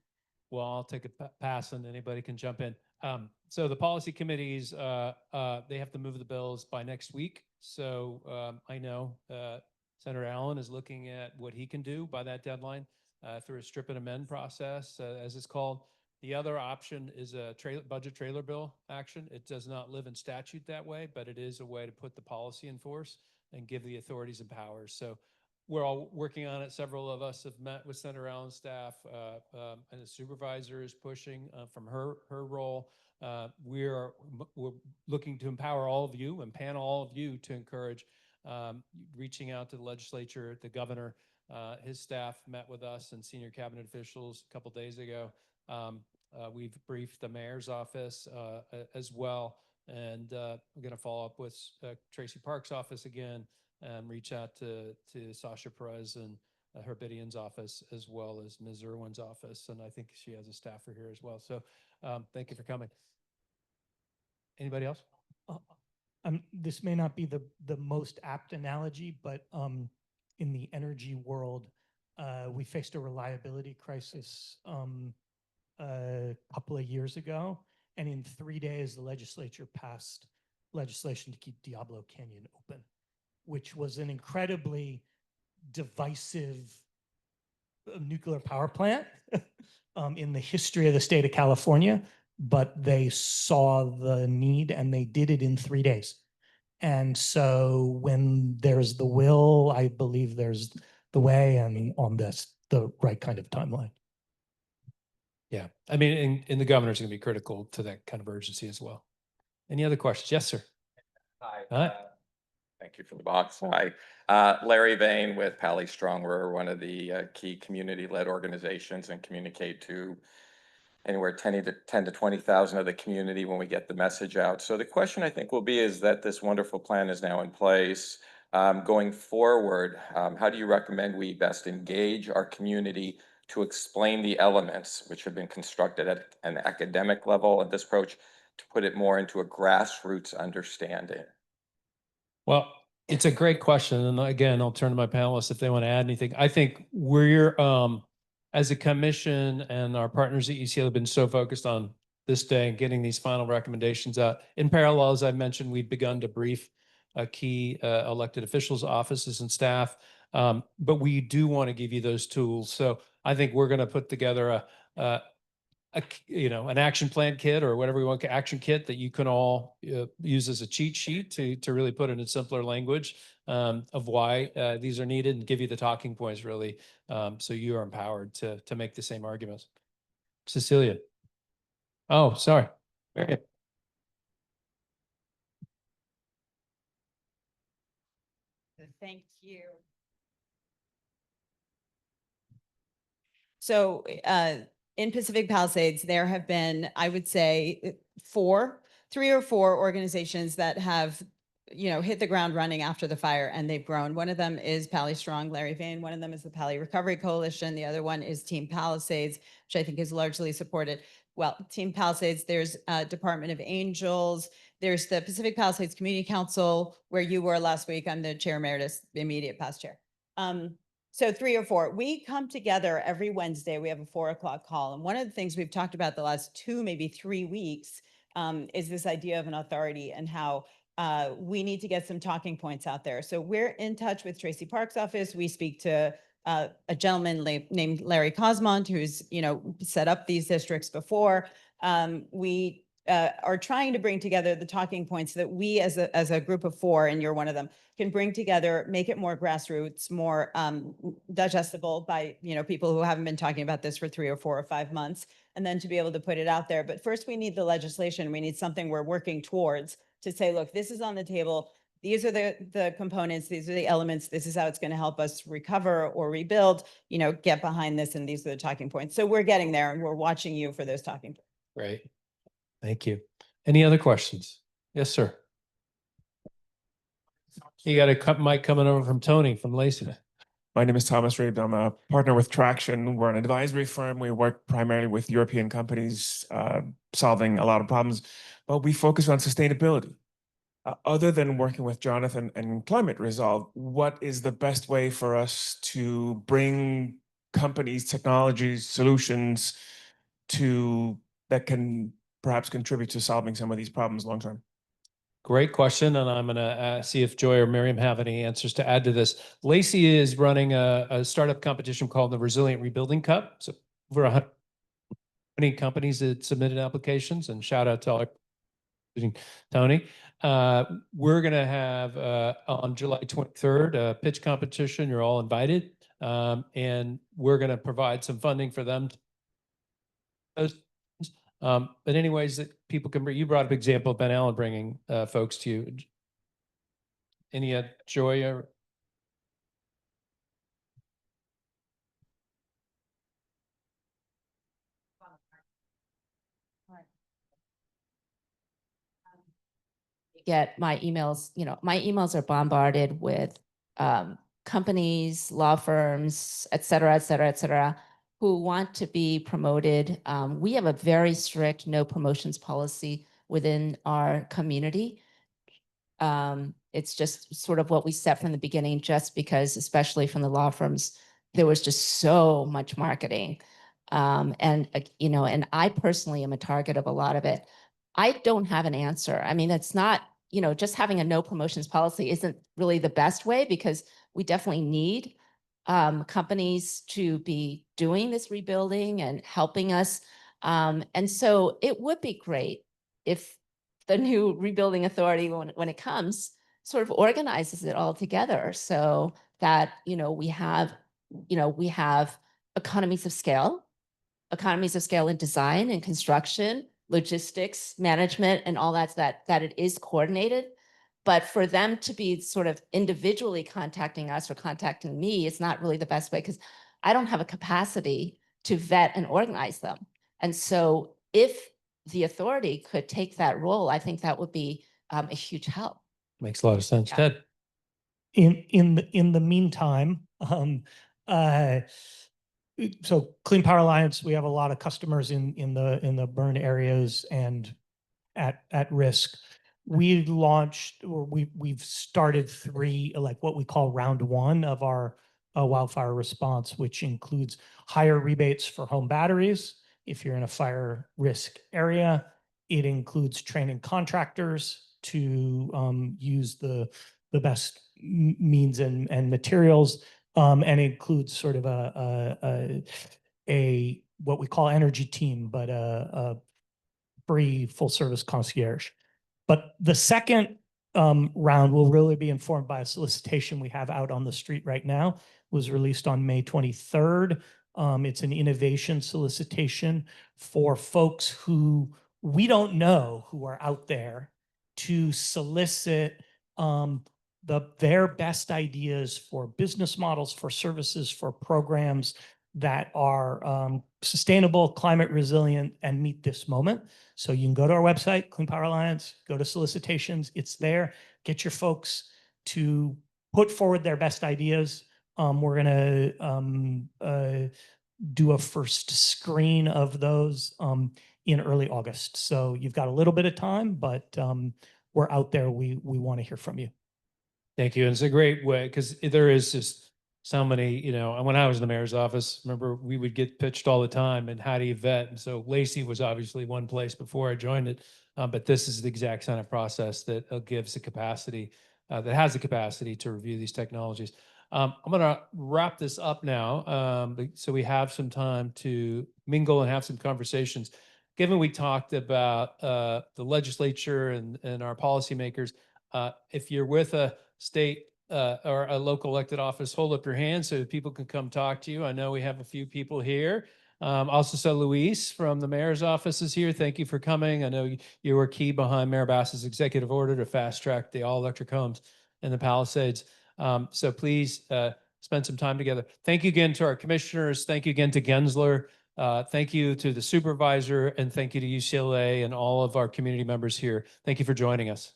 well, I'll take a pass and anybody can jump in. So the policy committees, they have to move the bills by next week. So I know Senator Allen is looking at what he can do by that deadline through a strip and amend process, as it's called. The other option is a budget trailer bill action. It does not live in statute that way, but it is a way to put the policy in force and give the authorities and powers. So we're all working on it. Several of us have met with Senator Allen's staff, and the supervisor is pushing from her role. We're looking to empower all of you and panel all of you to encourage reaching out to the legislature, the governor. His staff met with us and senior cabinet officials a couple days ago. We've briefed the mayor's office as well, and we're going to follow up with Tracy Park's office again and reach out to Sasha Perez and Herbidian's office, as well as Ms. Irwin's office. And I think she has a staffer here as well. So thank you for coming. Anybody else? This may not be the most apt analogy, but in the energy world, we faced a reliability crisis a couple of years ago. And in 3 days, the legislature passed legislation to keep Diablo Canyon open, which was an incredibly divisive nuclear power plant in the history of the state of California, but they saw the need and they did it in 3 days. And so when there's the will, I believe there's the way, and on this, the right kind of timeline. Yeah, I mean, and the governor's going to be critical to that kind of urgency as well. Any other questions? Yes, sir. Hi. Thank you for the box. Hi, Larry Vane with Pally Strong. We're one of the key community-led organizations and communicate to anywhere 10 to 20,000 of the community when we get the message out. So the question I think will be is that this wonderful plan is now in place. Going forward, how do you recommend we best engage our community to explain the elements which have been constructed at an academic level of this approach to put it more into a grassroots understanding? Well, it's a great question. And again, I'll turn to my panelists if they want to add anything. I think we're, as a commission and our partners at UCLA have been so focused on this day and getting these final recommendations out. In parallel, as I mentioned, we've begun to brief key elected officials, offices, and staff. But we do want to give you those tools. So I think we're going to put together an action plan kit or whatever we want, action kit that you can all use as a cheat sheet to really put it in simpler language of why these are needed and give you the talking points really, so you are empowered to make the same arguments. Cecilia. Oh, sorry. Okay. Thank you. So in Pacific Palisades, there have been, I would say, 3 or 4 organizations that have, hit the ground running after the fire, and they've grown. One of them is Pally Strong, Larry Vane. One of them is the Pally Recovery Coalition. The other one is Team Palisades, which I think is largely supported. Well, Team Palisades, there's Department of Angels. There's the Pacific Palisades Community Council, where you were last week. I'm the chair emeritus, the immediate past chair. So 3 or 4, we come together every Wednesday. We have a 4 o'clock call. And one of the things we've talked about the last 2, maybe 3 weeks is this idea of an authority and how we need to get some talking points out there. So we're in touch with Tracy Park's office. We speak to a gentleman named Larry Cosmont, who's, set up these districts before. We are trying to bring together the talking points that we as a group of 4, and you're one of them, can bring together, make it more grassroots, more digestible by, people who haven't been talking about this for 3 or 4 or 5 months, and then to be able to put it out there. But first we need the legislation. We need something we're working towards to say, look, this is on the table. These are the components. These are the elements. This is how it's going to help us recover or rebuild, get behind this. And these are the talking points. So we're getting there, and we're watching you for those talking points. Great. Thank you. Any other questions? Yes, sir. You got a mic coming over from Tony from Lacey. My name is Thomas Reed. I'm a partner with Traction. We're an advisory firm. We work primarily with European companies solving a lot of problems, but we focus on sustainability. Other than working with Jonathan and Climate Resolve, what is the best way for us to bring companies, technologies, solutions that can perhaps contribute to solving some of these problems long term? Great question, and I'm going to see if Joy or Miriam have any answers to add to this. Lacey is running a startup competition called the Resilient Rebuilding Cup. So over 100 companies that submitted applications, and shout out to all, including Tony. We're going to have on July 23rd a pitch competition. You're all invited, and we're going to provide some funding for them. But anyways, that people can bring, you brought up example of Ben Allen bringing folks to you. Any Joy or? Get my emails, my emails are bombarded with companies, law firms, et cetera, who want to be promoted. We have a very strict no promotions policy within our community. It's just sort of what we set from the beginning, just because, especially from the law firms, there was just so much marketing. And I personally am a target of a lot of it. I don't have an answer. I mean, it's not, just having a no promotions policy isn't really the best way, because we definitely need companies to be doing this rebuilding and helping us. And so it would be great if the new rebuilding authority, when it comes, sort of organizes it all together, so that, we have economies of scale in design and construction, logistics, management, and all that it is coordinated. But for them to be sort of individually contacting us or contacting me, it's not really the best way, because I don't have a capacity to vet and organize them. And so if the authority could take that role, I think that would be a huge help. Makes a lot of sense. Yeah. Ted? In the meantime, so Clean Power Alliance, we have a lot of customers in the burn areas and at risk. We launched, or we've started 3, like what we call round 1 of our wildfire response, which includes higher rebates for home batteries if you're in a fire risk area. It includes training contractors to use the best means and materials, and includes sort of a what we call energy team, but a free full service concierge. But the second round will really be informed by a solicitation we have out on the street right now. It was released on May 23rd. It's an innovation solicitation for folks who we don't know who are out there, to solicit their best ideas for business models, for services, for programs that are sustainable, climate resilient, and meet this moment. So you can go to our website, Clean Power Alliance, go to solicitations. It's there. Get your folks to put forward their best ideas. We're going to do a first screen of those in early August. So you've got a little bit of time, but we're out there. We want to hear from you. Thank you. And it's a great way, because there is just so many, when I was in the mayor's office, remember, we would get pitched all the time, and how do you vet? And so Lacey was obviously one place before I joined it, but this is the exact kind of process that gives the capacity, that has the capacity to review these technologies. I'm going to wrap this up now, so we have some time to mingle and have some conversations. Given we talked about the legislature and our policymakers, if you're with a state or a local elected office, hold up your hand so that people can come talk to you. I know we have a few people here. Also, so Luis from the mayor's office is here. Thank you for coming. I know you were key behind Mayor Bass's executive order to fast track the all electric homes in the Palisades. So please spend some time together. Thank you again to our commissioners. Thank you again to Gensler. Thank you to the supervisor, and thank you to UCLA and all of our community members here. Thank you for joining us.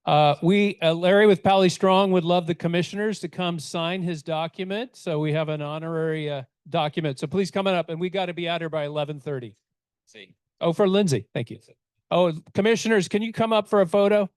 Larry with Pally Strong would love the commissioners to come sign his document. So we have an honorary document. So please come on up, and we got to be out here by 11:30. See. Oh, for Lindsay. Thank you. Oh, commissioners, can you come up for a photo?